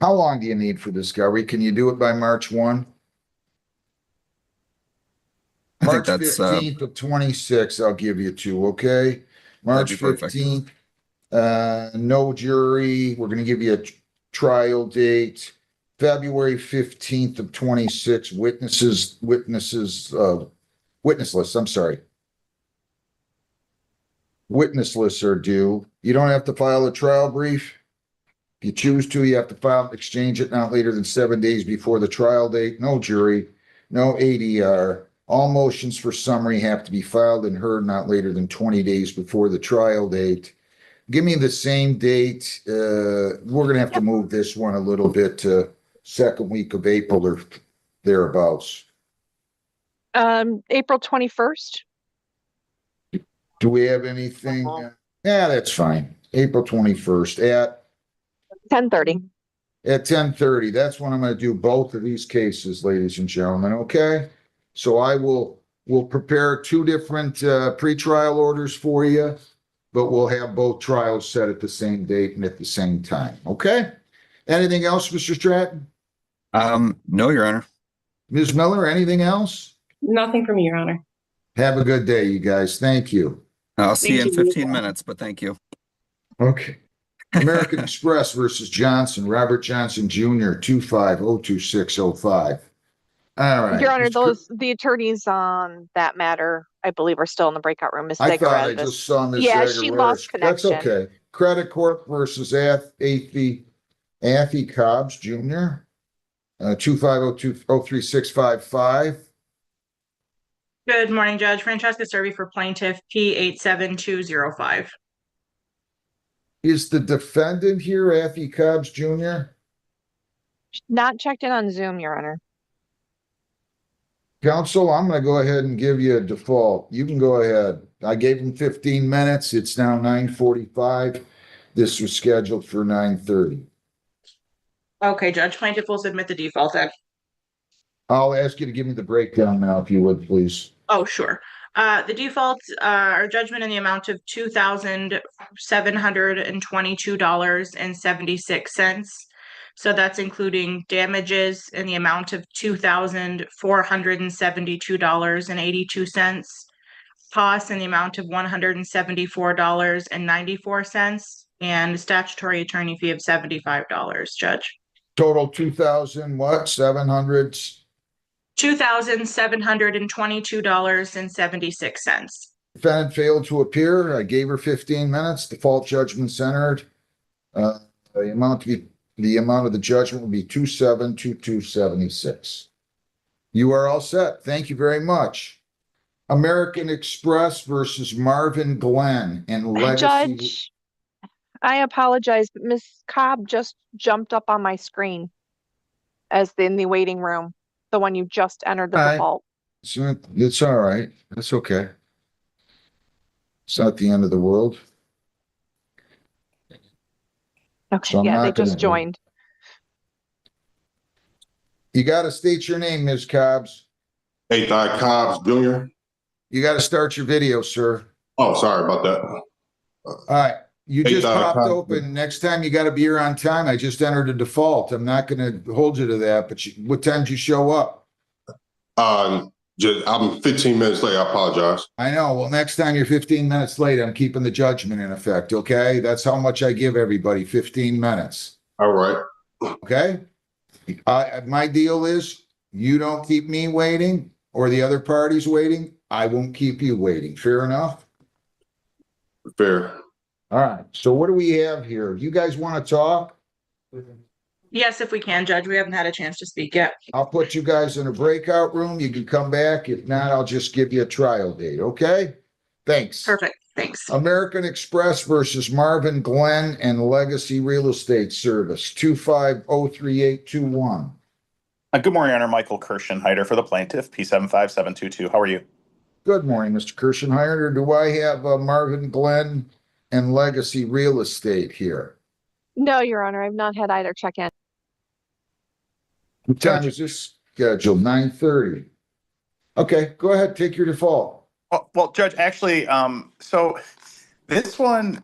how long do you need for discovery? Can you do it by March 1? March 15th of 26, I'll give you two, okay? March 15th, no jury. We're going to give you a trial date. February 15th of 26, witness lists, I'm sorry. Witness lists are due. You don't have to file a trial brief. If you choose to, you have to file, exchange it not later than 7 days before the trial date. No jury, no ADR. All motions for summary have to be filed and heard not later than 20 days before the trial date. Give me the same date. We're going to have to move this one a little bit to second week of April or thereabouts. April 21st. Do we have anything? Yeah, that's fine. April 21st at 10:30. At 10:30. That's when I'm going to do both of these cases, ladies and gentlemen. Okay. So we'll prepare two different pretrial orders for you, but we'll have both trials set at the same date and at the same time. Okay. Anything else, Mr. Stratton? No, Your Honor. Ms. Miller, anything else? Nothing from you, Your Honor. Have a good day, you guys. Thank you. I'll see you in 15 minutes, but thank you. Okay. American Express versus Johnson, Robert Johnson Jr., 2502605. All right. Your Honor, the attorneys on that matter, I believe, are still in the breakout room. Ms. I thought I Zagarevich. just saw Ms. Yeah, she lost That's connection. okay. Credit Corp versus Affy Cobbs Jr., 2503655. Good morning, Judge. Francesca Servi for plaintiff P87205. Is the defendant here, Affy Cobbs Jr.? Not checked in on Zoom, Your Honor. Counsel, I'm going to go ahead and give you a default. You can go ahead. I gave him 15 minutes. It's now 9:45. This was scheduled for 9:30. Okay, Judge. Plaintiff will submit the default then. I'll ask you to give me the breakdown now, if you would, please. Oh, sure. The default are judgment in the amount of $2,722.76. So that's including damages in the amount of $2,472.82. costs in the amount of $174.94 and a statutory attorney fee of $75, Judge. Total 2,000 what? 700? $2,722.76. Defendant failed to appear. I gave her 15 minutes. Default judgment centered. The amount of the judgment will be 2,722.76. You are all set. Thank you very much. American Express versus Marvin Glenn and Legacy. Judge, I apologize, but Miss Cobb just jumped up on my screen as in the waiting room, the one you just entered the default. It's all right. That's okay. It's not the end of the world. Okay, So I'm yeah, they not gonna- just joined. You got to state your name, Ms. Cobbs. Cobbs Jr. You got to start your video, sir. Oh, sorry about that. All right. You just popped Cobbs. open. Next time you got to be here on time. I just entered a default. I'm not going to hold you to that, but what time did you show up? I'm 15 minutes late. I apologize. I know. Well, next time you're 15 minutes late, I'm keeping the judgment in effect. Okay. That's how much I give everybody, 15 minutes. All right. Okay. My deal is you don't keep me waiting or the other parties waiting. I won't keep you waiting. Fair enough? Fair. All right. So what do we have here? You guys want to talk? Yes, if we can, Judge. We haven't had a chance to speak yet. I'll put you guys in a breakout room. You can come back. If not, I'll just give you a trial date. Okay? Thanks. Perfect. Thanks. American Express versus Marvin Glenn and Legacy Real Estate Service, 2503821. Good morning, Honor. Michael Kirschenheiter for the plaintiff, P75722. How are you? Good morning, Mr. Kirschenheiter. Do I have Marvin Glenn and Legacy Real Estate here? No, Your Honor, I've not had either check in. What time is this scheduled? 9:30. Okay, go ahead. Take your default. Well, Judge, actually, so this one,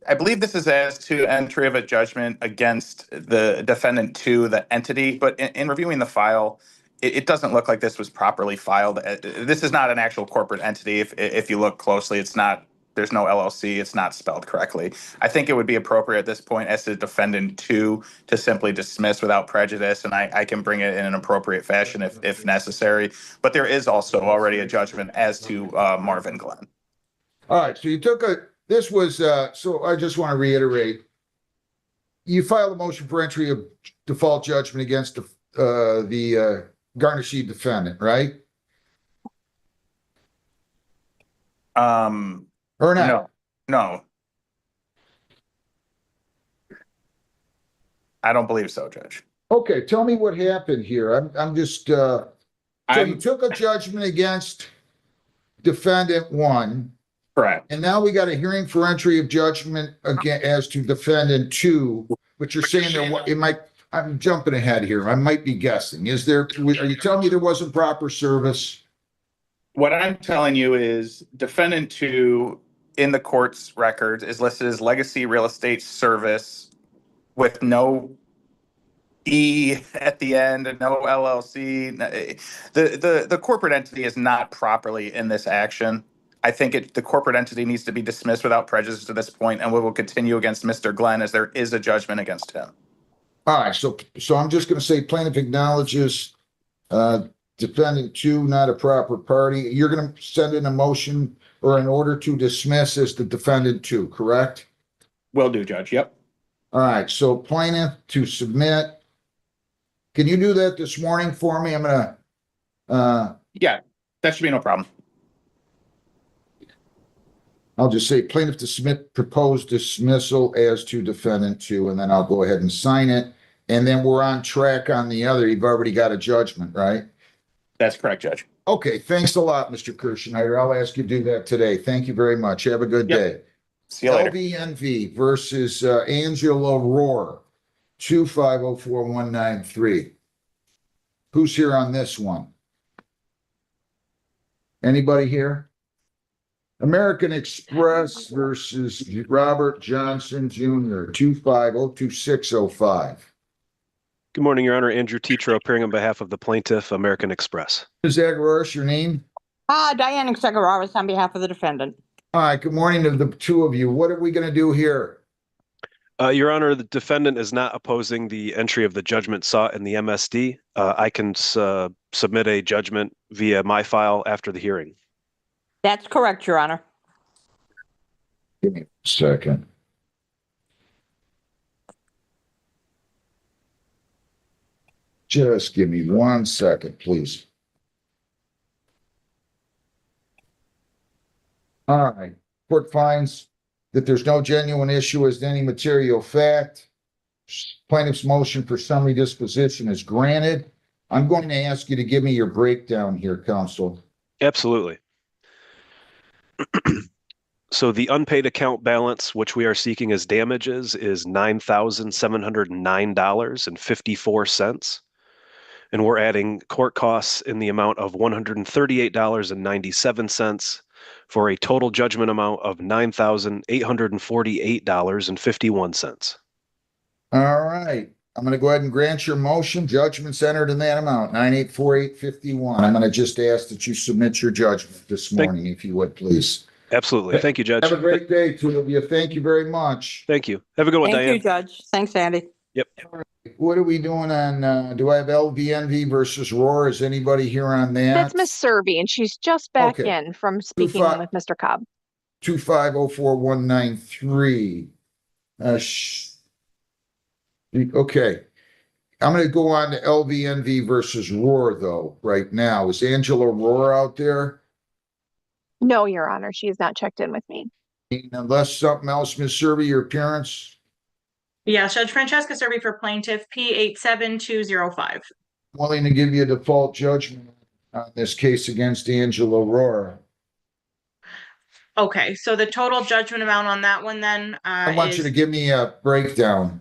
I believe this is as to entry of a judgment against the defendant to the entity, but in reviewing the file, it doesn't look like this was properly filed. This is not an actual corporate entity. If you look closely, it's not. There's no LLC. It's not spelled correctly. I think it would be appropriate at this point as the defendant to simply dismiss without prejudice, and I can bring it in an appropriate fashion if necessary. But there is also already a judgment as to Marvin Glenn. All right, so you took this was, so I just want to reiterate. You filed a motion for entry of default judgment against the garnishee defendant, right? Or not? No. I don't believe so, Judge. Okay, tell me what happened here. I'm just, so you took a judgment against defendant 1. Correct. And now we got a hearing for entry of judgment again as to defendant 2, but you're saying it might, I'm jumping ahead here. I might be guessing. Are you telling me there wasn't proper service? What I'm telling you is defendant 2 in the court's records is listed as Legacy Real Estate Service with no E at the end and no LLC. The corporate entity is not properly in this action. I think the corporate entity needs to be dismissed without prejudice to this point, and we will continue against Mr. Glenn as there is a judgment against him. All right, so I'm just going to say plaintiff acknowledges defendant 2 not a proper party. You're going to send in a motion or an order to dismiss as the defendant 2, correct? Will do, Judge. Yep. All right, so plaintiff to submit. Can you do that this morning for me? I'm going to. Yeah, that should be no problem. I'll just say plaintiff to submit proposed dismissal as to defendant 2, and then I'll go ahead and sign it. And then we're on track on the other. You've already got a judgment, right? That's correct, Judge. Okay, thanks a lot, Mr. Kirschenheiter. I'll ask you to do that today. Thank you very much. Have a good day. See you later. LVNV versus Angela Rohr, 2504193. Who's here on this one? Anybody here? American Express versus Robert Johnson Jr., 2502605. Good morning, Your Honor. Andrew Tetro appearing on behalf of the plaintiff, American Express. Ms. Aguirre, your name? Diana Segararis on behalf of the defendant. All right, good morning to the two of you. What are we going to do here? Your Honor, the defendant is not opposing the entry of the judgment sought in the MSD. I can submit a judgment via my file after the hearing. That's correct, Your Honor. Give me a second. Just give me 1 second, please. All right. Court finds that there's no genuine issue as to any material fact. Plaintiff's motion for summary disposition is granted. I'm going to ask you to give me your breakdown here, counsel. Absolutely. So the unpaid account balance, which we are seeking as damages, is $9,709.54. And we're adding court costs in the amount of $138.97 for a total judgment amount of $9,848.51. All right. I'm going to go ahead and grant your motion. Judgment's entered in that amount, 9,848.51. I'm going to just ask that you submit your judgment this morning, if you would, please. Absolutely. Thank you, Judge. Have a great day, two of you. Thank you very much. Thank you. Have a good one, Thank Diane. you, Judge. Thanks, Andy. Yep. What are we doing on, do I have LVNV versus Roar? Is anybody here on that? That's Miss Serby, and she's just back Okay. in from speaking with Mr. Cobb. 2504193. Okay. I'm going to go on to LVNV versus Roar, though, right now. Is Angela Roar out there? No, Your Honor, she has not checked in with me. Unless something else, Ms. Serby, your appearance? Yeah, Judge Francesca Serby for plaintiff P87205. Willing to give you a default judgment on this case against Angela Roar. Okay, so the total judgment amount on that one then I want you to give me a breakdown.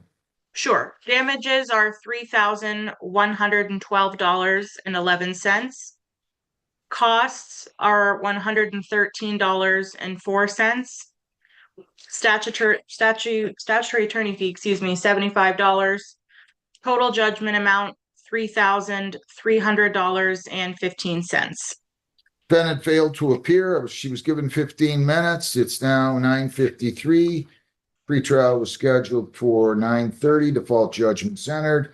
Sure. Damages are $3,112.11. Costs are $113.04. Statutory attorney fee, $75. Total judgment amount $3,300.15. Defendant failed to appear. She was given 15 minutes. It's now 9:53. Pretrial was scheduled for 9:30. Default judgment centered.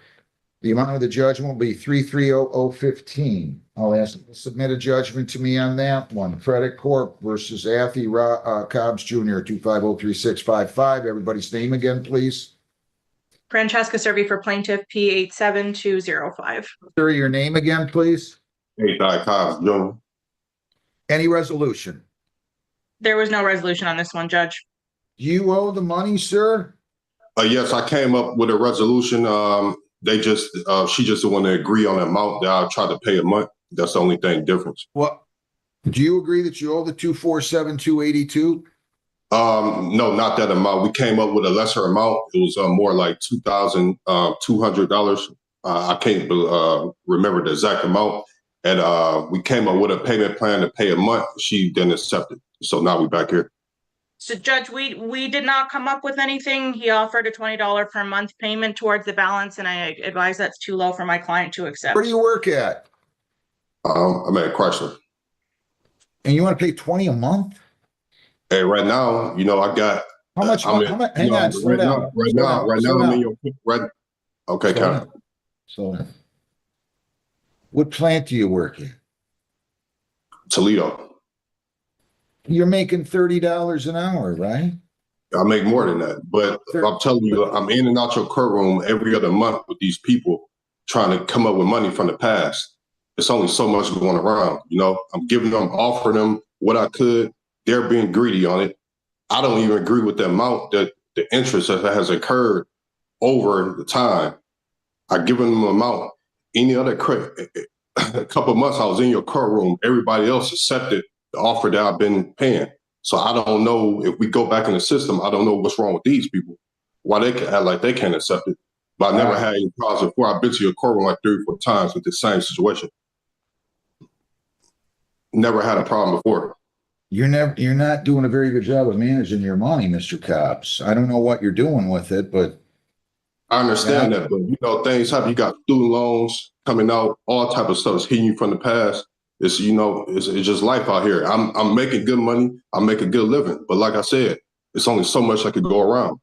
The amount of the judgment will be $3,300.15. I'll ask you to submit a judgment to me on that one. Credit Corp versus Athy Cobbs Jr., 2503655. Everybody's name again, please. Francesca Serby for plaintiff P87205. Sir, your name again, please. Hey, Cobbs Jr. Any resolution? There was no resolution on this one, Judge. You owe the money, sir? Yes, I came up with a resolution. She just the one to agree on the amount that I tried to pay a month. That's the only thing difference. What? Do you agree that you owe the $247,282? No, not that amount. We came up with a lesser amount. It was more like $2,200. I can't remember the exact amount. And we came up with a payment plan to pay a month. She didn't accept it. So now we're back here. So Judge, we did not come up with anything. He offered a $20 per month payment towards the balance, and I advise that's too low for my client to accept. Where do you work at? I'm at Chrysler. And you want to pay $20 a month? Hey, right now, I got how much? Hang on, slow down. Right now, I'm in your okay, Karen. So, what plant do you work in? Toledo. You're making $30 an hour, right? I make more than that, but I'm telling you, I'm in and out your courtroom every other month with these people trying to come up with money from the past. It's only so much going around, I'm giving them, offering them what I could. They're being greedy on it. I don't even agree with the amount that the interest that has occurred over the time. I've given them an amount. Any other credit, a couple of months I was in your courtroom, everybody else accepted the offer that I've been paying. So I don't know if we go back in the system, I don't know what's wrong with these people. Why they can act like they can't accept it. But I never had any problems before. I've been to your courtroom like 3 or 4 times with the same situation. Never had a problem before. You're not doing a very good job of managing your money, Mr. Cobbs. I don't know what you're doing with it, but I understand that, but things happen. You got student loans coming out, all type of stuff is hitting you from the past. It's, you know, it's just life out here. I'm making good money. I'm making good living. But like I said, it's only so much I could go around.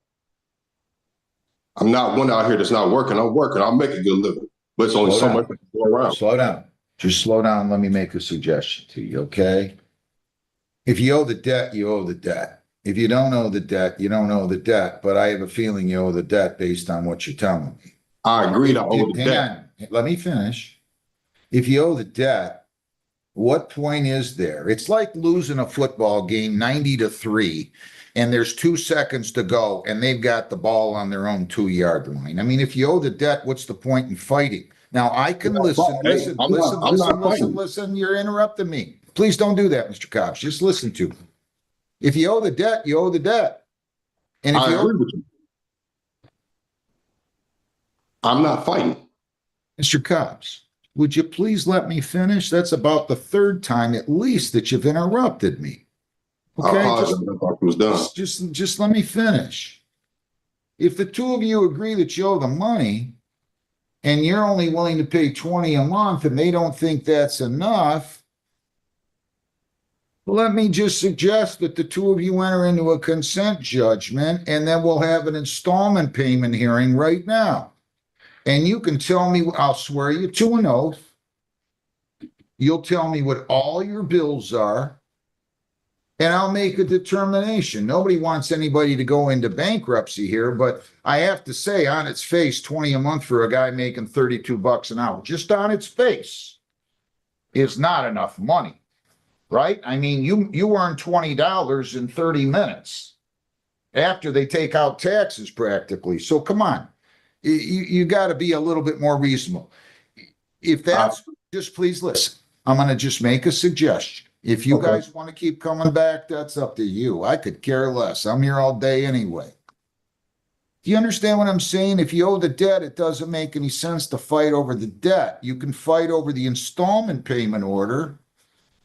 I'm not one out here that's not working. I'm working. I'm making good living. But it's only so much I can go around. Slow down. Just slow down. Let me make a suggestion to you, okay? If you owe the debt, you owe the debt. If you don't owe the debt, you don't owe the debt. But I have a feeling you owe the debt based on what you're telling me. I agree to owe the debt. Hang on. Let me finish. If you owe the debt, what point is there? It's like losing a football game 90-3, and there's 2 seconds to go, and they've got the ball on their own 2-yard line. I mean, if you owe the debt, what's the point in fighting? Now, I can listen. Listen. You're interrupting me. Please don't do that, Mr. Cobbs. Just listen to me. If you owe the debt, you owe the debt. And if I you agree with you. I'm not fighting. Mr. Cobbs, would you please let me finish? That's about the 3rd time at least that you've interrupted me. Okay, just let me finish. If the 2 of you agree that you owe the money and you're only willing to pay $20 a month and they don't think that's enough, let me just suggest that the 2 of you enter into a consent judgment, and then we'll have an installment payment hearing right now. And you can tell me, I'll swear you to an oath. You'll tell me what all your bills are, and I'll make a determination. Nobody wants anybody to go into bankruptcy here, but I have to say, on its face, $20 a month for a guy making $32 an hour, just on its face, is not enough money, right? I mean, you earn $20 in 30 minutes after they take out taxes practically. So come on, you got to be a little bit more reasonable. If that's, just please listen. I'm going to just make a suggestion. If you guys want to keep coming back, that's up to you. I could care less. I'm here all day anyway. Do you understand what I'm saying? If you owe the debt, it doesn't make any sense to fight over the debt. You can fight over the installment payment order,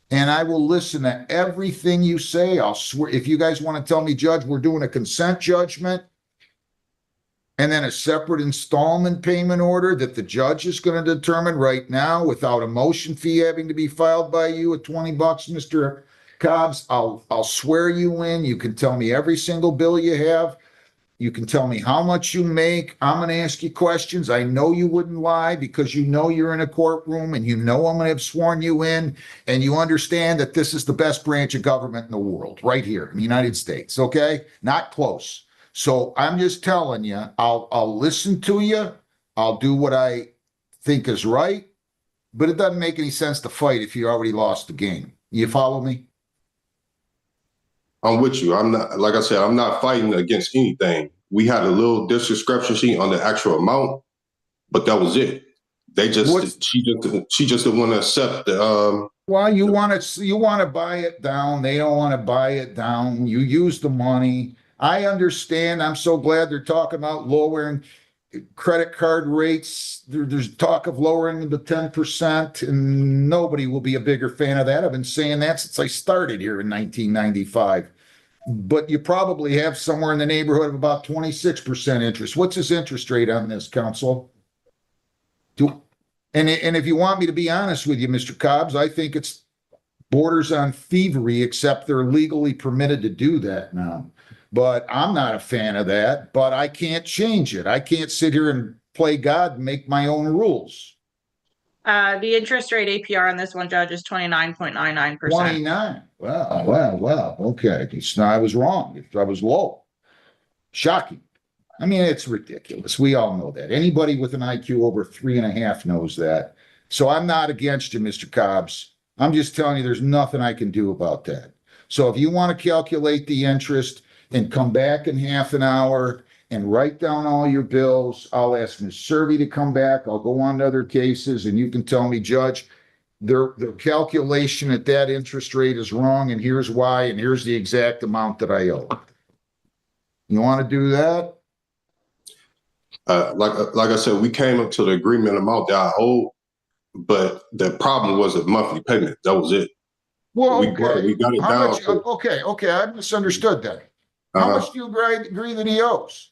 and I will listen to everything you say. I'll swear, if you guys want to tell me, Judge, we're doing a consent judgment and then a separate installment payment order that the judge is going to determine right now without a motion fee having to be filed by you at $20, Mr. Cobbs, I'll swear you in. You can tell me every single bill you have. You can tell me how much you make. I'm going to ask you questions. I know you wouldn't lie because you know you're in a courtroom and you know I'm going to have sworn you in, and you understand that this is the best branch of government in the world right here in the United States, okay? Not close. So I'm just telling you, I'll listen to you. I'll do what I think is right, but it doesn't make any sense to fight if you already lost the game. You follow me? I'm with you. I'm not, like I said, I'm not fighting against anything. We had a little discrepancy on the actual amount, but that was it. They just, she just didn't want to accept the, well, you want to buy it down. They don't want to buy it down. You use the money. I understand. I'm so glad they're talking about lowering credit card rates. There's talk of lowering them to 10%, and nobody will be a bigger fan of that. I've been saying that since I started here in 1995. But you probably have somewhere in the neighborhood of about 26% interest. What's his interest rate on this, counsel? And if you want me to be honest with you, Mr. Cobbs, I think it's borders on thievery, except they're legally permitted to do that now. But I'm not a fan of that, but I can't change it. I can't sit here and play God and make my own rules. The interest rate APR on this one, Judge, is 29.99%. 29. Well. Okay. I was wrong. I was low. Shocking. I mean, it's ridiculous. We all know that. Anybody with an IQ over 3.5 knows that. So I'm not against you, Mr. Cobbs. I'm just telling you there's nothing I can do about that. So if you want to calculate the interest and come back in half an hour and write down all your bills, I'll ask Ms. Servey to come back. I'll go on to other cases, and you can tell me, Judge, their calculation at that interest rate is wrong, and here's why, and here's the exact amount that I owe. You want to do that? like I said, we came up to the agreement amount that I owed, but the problem was a monthly payment. That was it. Well, we got it how down. much? Okay, I misunderstood that. How much do you agree that he owes?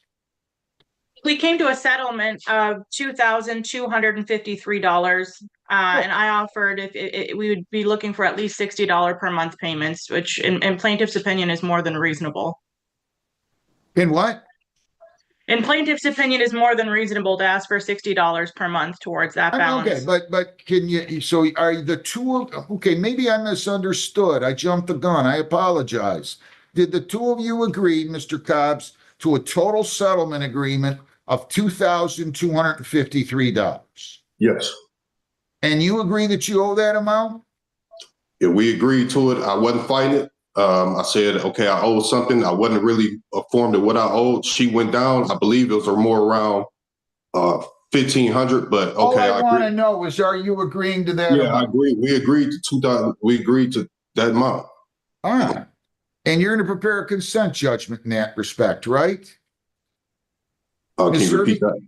We came to a settlement of $2,253. And I offered if we would be looking for at least $60 per month payments, which in plaintiff's opinion is more than reasonable. In what? In plaintiff's opinion is more than reasonable to ask for $60 per month towards that balance. Okay, but can you, so are the two, okay, maybe I misunderstood. I jumped the gun. I apologize. Did the two of you agree, Mr. Cobbs, to a total settlement agreement of $2,253? Yes. And you agree that you owe that amount? Yeah, we agreed to it. I wasn't fighting it. I said, okay, I owe something. I wasn't really informed of what I owed. She went down. I believe it was more around 1,500, but okay. All I want to know is, are you agreeing to that amount? I agree. We agreed to 2,000. We agreed to that amount. All right. And you're going to prepare a consent judgment in that respect, right? Can you repeat that?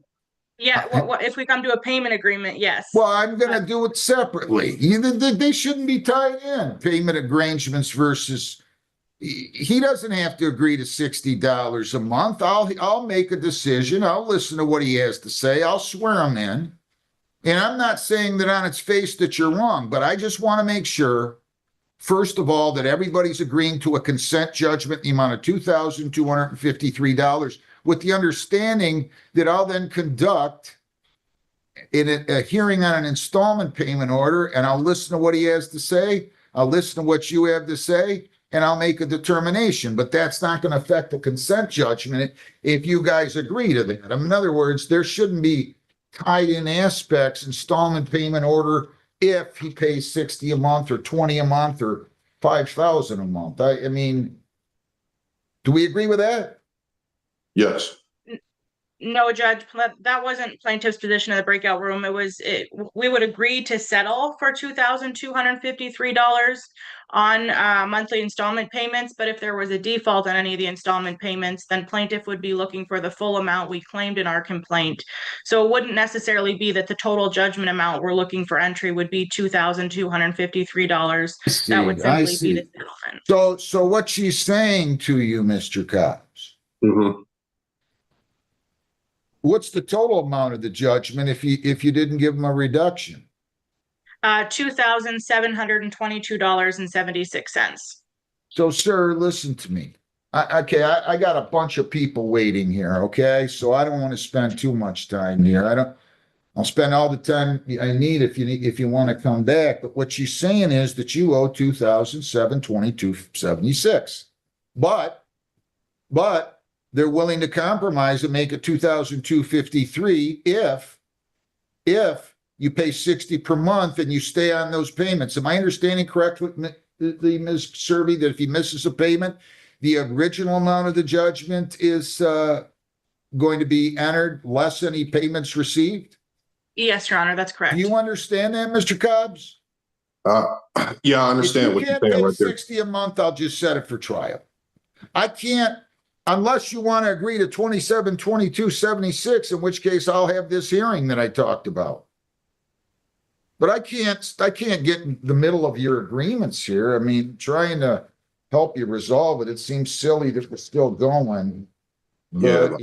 Yeah, if we come to a payment agreement, yes. Well, I'm going to do it separately. They shouldn't be tied in. Payment arrangements versus, he doesn't have to agree to $60 a month. I'll make a decision. I'll listen to what he has to say. I'll swear him in. And I'm not saying that on its face that you're wrong, but I just want to make sure, first of all, that everybody's agreeing to a consent judgment in the amount of $2,253, with the understanding that I'll then conduct in a hearing on an installment payment order, and I'll listen to what he has to say. I'll listen to what you have to say, and I'll make a determination. But that's not going to affect the consent judgment if you guys agree to that. In other words, there shouldn't be tied in aspects, installment payment order, if he pays 60 a month or 20 a month or 5,000 a month. I mean, do we agree with that? Yes. No, Judge, that wasn't plaintiff's position in the breakout room. We would agree to settle for $2,253 on monthly installment payments. But if there was a default on any of the installment payments, then plaintiff would be looking for the full amount we claimed in our complaint. So it wouldn't necessarily be that the total judgment amount we're looking for entry would be $2,253. That would simply be the settlement. So what she's saying to you, Mr. Cobbs, what's the total amount of the judgment if you didn't give him a reduction? $2,722.76. So, sir, listen to me. I got a bunch of people waiting here. Okay, so I don't want to spend too much time here. I'll spend all the time I need if you want to come back. But what she's saying is that you owe $2,722.76, but they're willing to compromise and make it $2,253 if you pay 60 per month and you stay on those payments. Am I understanding correctly, Ms. Serby, that if he misses a payment, the original amount of the judgment is going to be entered less any payments received? Yes, Your Honor, that's correct. Do you understand that, Mr. Cobbs? Yeah, I understand what you're saying right there. 60 a month, I'll just set it for trial. I can't, unless you want to agree to 2722.76, in which case I'll have this hearing that I talked about. But I can't get in the middle of your agreements here. I mean, trying to help you resolve it, it seems silly that we're still going. Yeah. But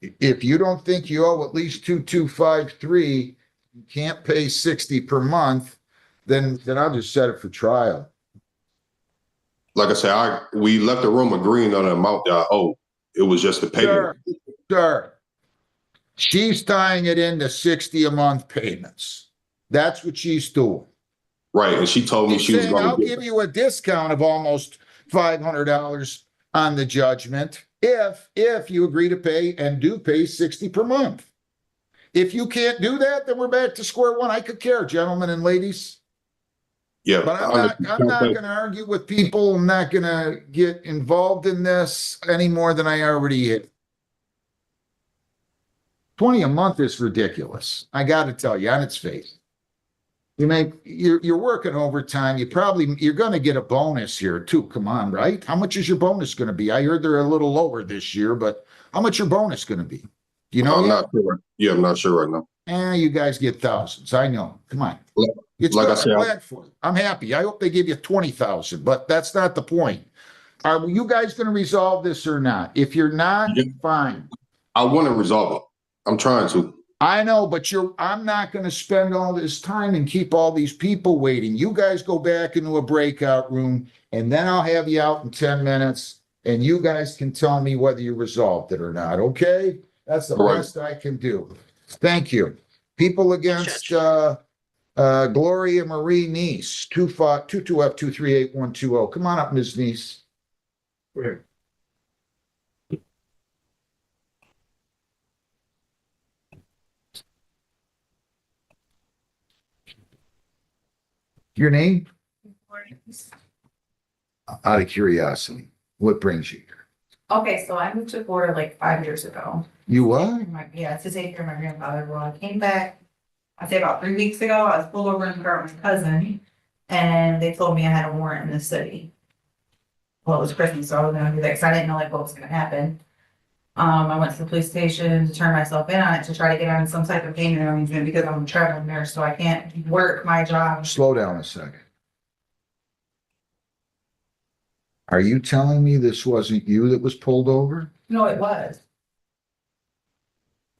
if you don't think you owe at least 2,253, you can't pay 60 per month, then I'll just set it for trial. Like I said, we left the room agreeing on the amount that I owe. It was just the payment. Sure. She's tying it into 60 a month payments. That's what she's doing. Right, and she told me she was going to I'll give you a discount of almost $500 on the judgment if you agree to pay and do pay 60 per month. If you can't do that, then we're back to square one. I could care, gentlemen and ladies. Yeah, but I'm not going to argue with people. I'm not going to get involved in this any more than I already have. 20 a month is ridiculous. I got to tell you, on its face. You're working overtime. You're going to get a bonus here too. Come on, right? How much is your bonus going to be? I heard they're a little lower this year, but how much your bonus going to be? Do you know? I'm not sure. Yeah, I'm not sure right now. You guys get thousands. I know. Come on. It's like good. I said, I'm glad for it. I'm happy. I hope they give you 20,000, but that's not the point. Are you guys going to resolve this or not? If you're not, fine. I want to resolve it. I'm trying to. I know, but I'm not gonna spend all this time and keep all these people waiting. You guys go back into a breakout room, and then I'll have you out in 10 minutes, and you guys can tell me whether you resolved it or not, okay? That's the All right. best I can do. Thank you. People against, Gloria Marie Neese, 22F238120. Come on up, Ms. Neese. Your name? Out of curiosity, what brings you here? Okay, so I moved to Florida like 5 years ago. You what? Yeah, to take care of my grandfather. Well, I came back, I'd say about 3 weeks ago. I was pulled over in the car with my cousin, and they told me I had a warrant in the city. Well, it was Christmas, so I was gonna do that because I didn't know like what was gonna happen. I went to the police station to turn myself in on it to try to get on some type of payment arrangement because I'm a traveling nurse, so I can't work my job. Slow down a second. Are you telling me this wasn't you that was pulled over? No, it was.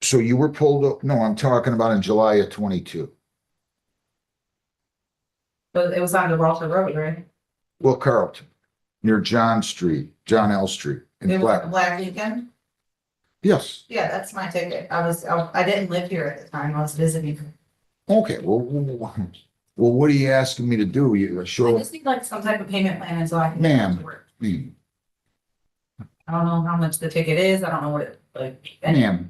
So you were pulled over? No, I'm talking about in July of 22. But it was on the Walter Road, right? Well, Carlton, near John L. Street. It was Black. a Black weekend? Yes. Yeah, that's my ticket. I didn't live here at the time. I was visiting. Okay, well, what are you asking me to do? You I sure? just need like some type of payment plan until I can. Ma'am. I don't know how much the ticket is. I don't know what it like. Ma'am.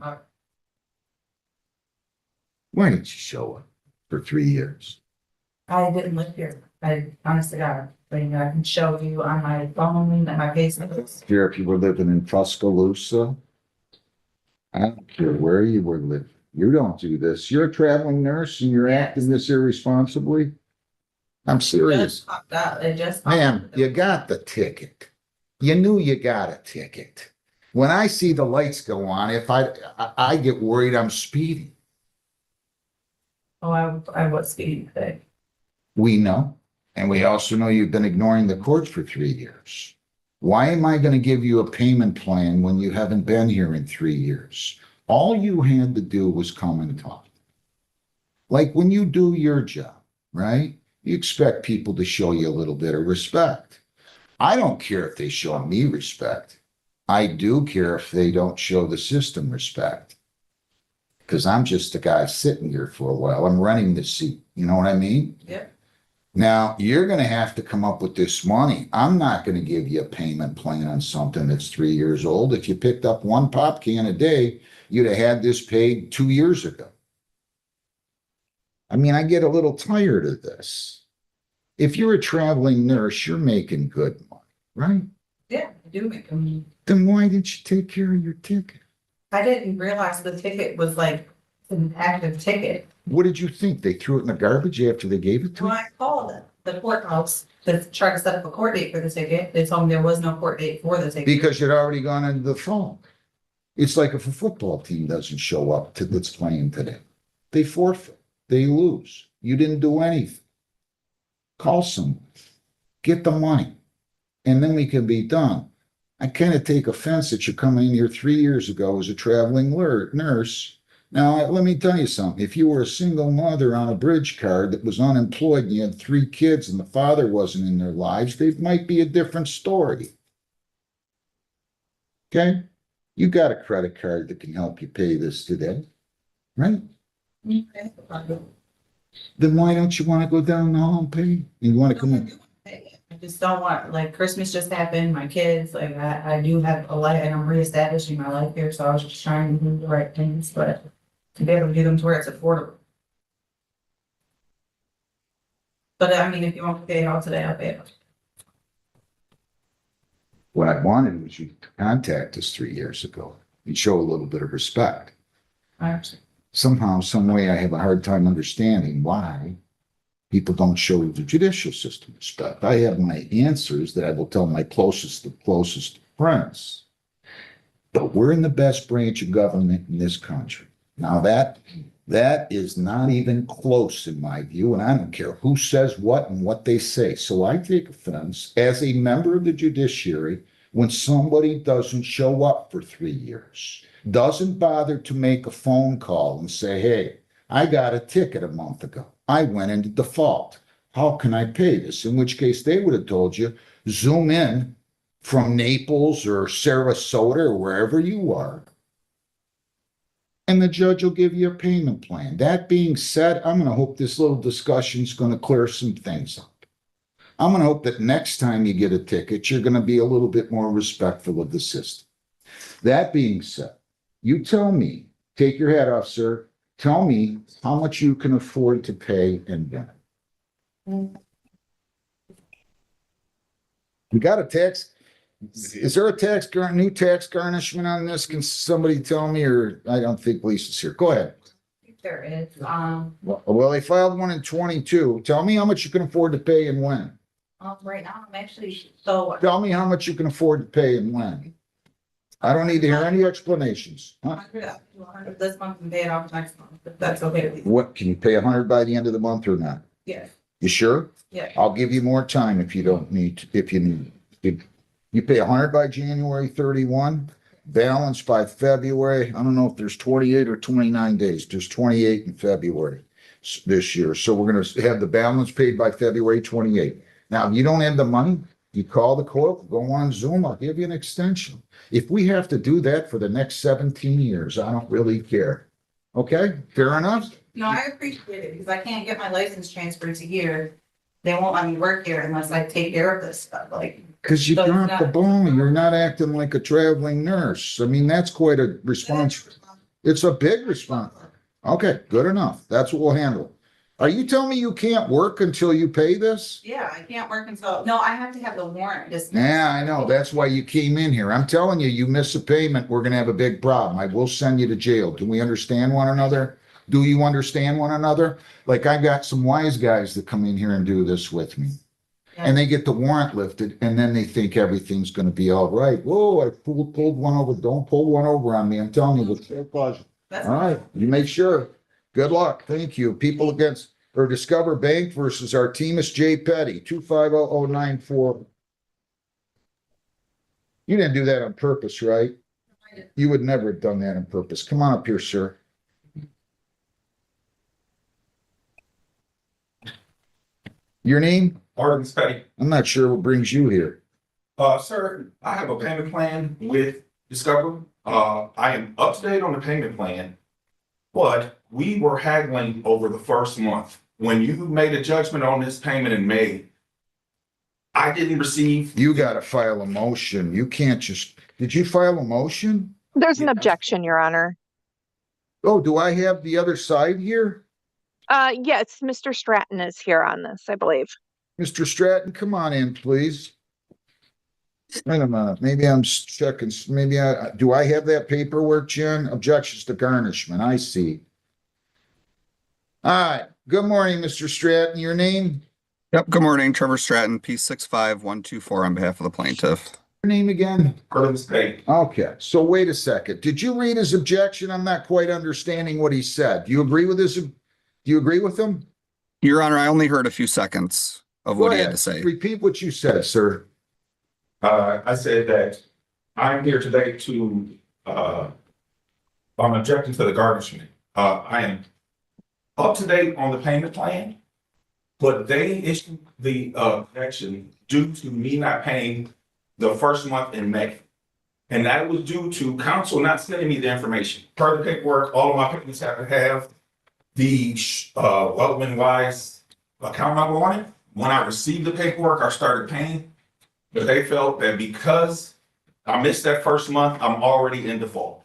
Why didn't you show up for 3 years? I didn't live here. I honestly got, but you know, I can show you on my phone and my Facebook. Care if you were living in Tuscaloosa? I don't care where you were living. You don't do this. You're a traveling nurse and you're acting this irresponsibly? I'm serious. Ma'am, you got the ticket. You knew you got a ticket. When I see the lights go on, if I get worried I'm speeding. Oh, I was speeding today. We know. And we also know you've been ignoring the court for 3 years. Why am I going to give you a payment plan when you haven't been here in 3 years? All you had to do was come and talk. Like when you do your job, right? You expect people to show you a little bit of respect. I don't care if they show me respect. I do care if they don't show the system respect. Because I'm just a guy sitting here for a while. I'm running the seat. You know what I mean? Yeah. Now, you're going to have to come up with this money. I'm not going to give you a payment plan on something that's 3 years old. If you picked up one pop can a day, you'd have had this paid 2 years ago. I mean, I get a little tired of this. If you're a traveling nurse, you're making good money, right? Yeah, I do make them. Then why didn't you take care of your ticket? I didn't realize the ticket was like an active ticket. What did you think? They threw it in the garbage after they gave it to When you? I called the courthouse to try to set up a court date for the ticket, they told me there was no court date for the ticket. Because you'd already gone into the phone. It's like if a football team doesn't show up to that's playing today. They forfeit. They lose. You didn't do anything. Call someone. Get the money. And then we can be done. I kind of take offense that you're coming in here 3 years ago as a traveling nurse. Now, let me tell you something. If you were a single mother on a bridge card that was unemployed and you had 3 kids and the father wasn't in their lives, they might be a different story. Okay? You got a credit card that can help you pay this today, right? Okay. Then why don't you want to go down the hall and pay? You want to come in? I just don't want, like, Christmas just happened, my kids, like, I do have a life, and I'm reestablishing my life here, so I was just trying to do the right things, but to be able to do them to where it's affordable. But I mean, if you want to pay it all today, I'll pay it. What I wanted was you to contact us 3 years ago and show a little bit of respect. I understand. Somehow, some way, I have a hard time understanding why people don't show the judicial system respect. I have my answers that I will tell my closest friends. But we're in the best branch of government in this country. Now that is not even close in my view, and I don't care who says what and what they say. So I take offense as a member of the judiciary when somebody doesn't show up for 3 years, doesn't bother to make a phone call and say, hey, I got a ticket a month ago. I went into default. How can I pay this? In which case they would have told you, zoom in from Naples or Sarasota or wherever you are, and the judge will give you a payment plan. That being said, I'm going to hope this little discussion is going to clear some things up. I'm going to hope that next time you get a ticket, you're going to be a little bit more respectful of the system. That being said, you tell me, take your hat off, sir. Tell me how much you can afford to pay and when. We got a tax. Is there a new tax garnishment on this? Can somebody tell me, or I don't think Lisa's here. Go ahead. There is, Well, they filed one in 22. Tell me how much you can afford to pay and when. right now, I'm actually, so. Tell me how much you can afford to pay and when. I don't need to hear any explanations. Huh? 100 this month and pay it off next month, if that's okay with you. What, can you pay 100 by the end of the month or not? Yes, You sure? yeah. I'll give you more time if you don't need, if you need. If you pay 100 by January 31, balance by February. I don't know if there's 28 or 29 days. There's 28 in February this year. So we're going to have the balance paid by February 28. Now, if you don't have the money, you call the court, go on Zoom, I'll give you an extension. If we have to do that for the next 17 years, I don't really care. Okay, fair enough? No, I appreciate it, because I can't get my license transferred to here. They won't let me work here unless I take care of this stuff, like. Because you So it's dropped the not- ball. You're not acting like a traveling nurse. I mean, that's quite a response. It's a big response. Okay, good enough. That's what we'll handle. Are you telling me you can't work until you pay this? Yeah, I can't work until, no, I have to have the warrant dismissed. Yeah, I know. That's why you came in here. I'm telling you, you miss a payment, we're gonna have a big problem. I will send you to jail. Do we understand one another? Do you understand one another? Like, I've got some wise guys that come in here and do this with me. And they get the warrant lifted, and then they think everything's gonna be all right. Whoa, I pulled one over. Don't pull one over on me. I'm telling you, with fair cause. That's All right, you make sure. Good luck. Thank you. People against, or Discover Bank versus Artemis J. Petty, 250-094. You didn't do that on purpose, right? You would never have done that on purpose. Come on up here, sir. Your name? Artemis Petty. I'm not sure what brings you here. Sir, I have a payment plan with Discover. I am up to date on the payment plan, but we were haggling over the first month. When you made a judgment on this payment in May, I didn't receive. You gotta file a motion. You can't just, did you file a motion? There's an objection, Your Honor. Oh, do I have the other side here? Yes, Mr. Stratton is here on this, I believe. Mr. Stratton, come on in, please. Wait a minute, maybe I'm checking, maybe do I have that paperwork, Jen? Objections to garnishment, I see. All right, good morning, Mr. Stratton, your name? Yep, good morning, Trevor Stratton, P65124 on behalf of the plaintiff. Your name again? Artemis Petty. Okay, so wait a second. Did you read his objection? I'm not quite understanding what he said. Do you agree with this? Do you agree with him? Your Honor, I only heard a few seconds of Go what he had ahead. to say. Repeat what you said, sir. I said that I'm here today to, I'm objecting to the garnishment. I am up to date on the payment plan, but they issued the objection due to me not paying the first month in May. And that was due to counsel not sending me the information. Per the paperwork, all of my payments have to have the Weldman Wise account number on it. When I received the paperwork, I started paying. But they felt that because I missed that first month, I'm already in default.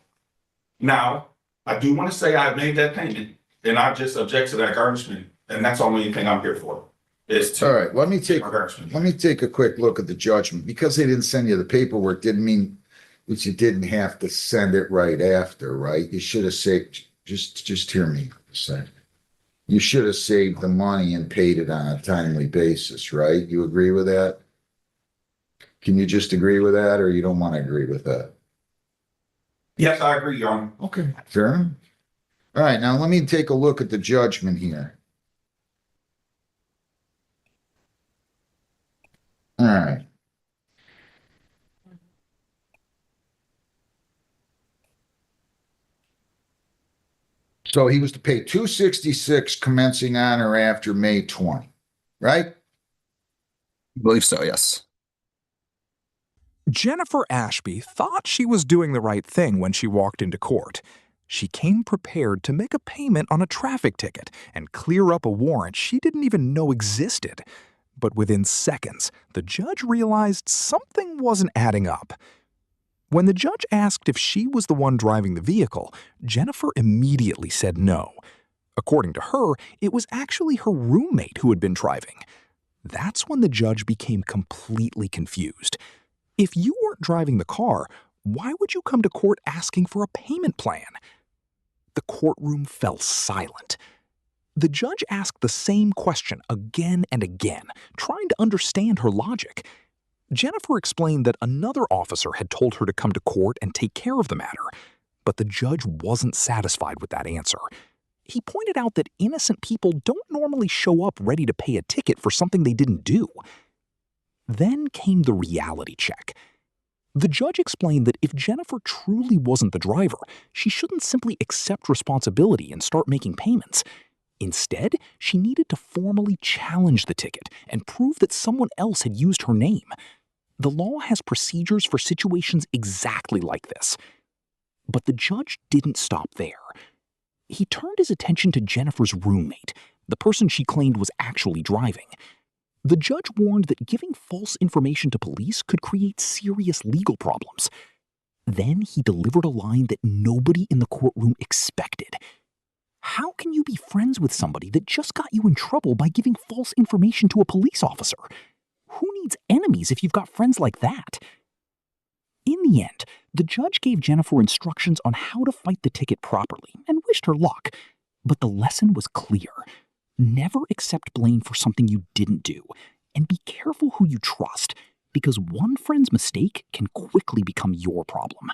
Now, I do want to say I made that payment, and I just object to that garnishment, and that's the only thing I'm here for. All right, let me take a quick look at the judgment. Because they didn't send you the paperwork didn't mean that you didn't have to send it right after, right? You should have saved, just hear me a second. You should have saved the money and paid it on a timely basis, right? You agree with that? Can you just agree with that, or you don't want to agree with that? Yes, I agree, Your Honor. Okay, fair enough. All right, now let me take a look at the judgment here. All right. So he was to pay $266 commencing on or after May 20, right? I believe so, yes. Jennifer Ashby thought she was doing the right thing when she walked into court. She came prepared to make a payment on a traffic ticket and clear up a warrant she didn't even know existed. But within seconds, the judge realized something wasn't adding up. When the judge asked if she was the one driving the vehicle, Jennifer immediately said no. According to her, it was actually her roommate who had been driving. That's when the judge became completely confused. If you weren't driving the car, why would you come to court asking for a payment plan? The courtroom fell silent. The judge asked the same question again and again, trying to understand her logic. Jennifer explained that another officer had told her to come to court and take care of the matter, but the judge wasn't satisfied with that answer. He pointed out that innocent people don't normally show up ready to pay a ticket for something they didn't do. Then came the reality check. The judge explained that if Jennifer truly wasn't the driver, she shouldn't simply accept responsibility and start making payments. Instead, she needed to formally challenge the ticket and prove that someone else had used her name. The law has procedures for situations exactly like this. But the judge didn't stop there. He turned his attention to Jennifer's roommate, the person she claimed was actually driving. The judge warned that giving false information to police could create serious legal problems. Then he delivered a line that nobody in the courtroom expected. How can you be friends with somebody that just got you in trouble by giving false information to a police officer? Who needs enemies if you've got friends like that? In the end, the judge gave Jennifer instructions on how to fight the ticket properly and wished her luck. But the lesson was clear. Never accept blame for something you didn't do, and be careful who you trust, because one friend's mistake can quickly become your problem.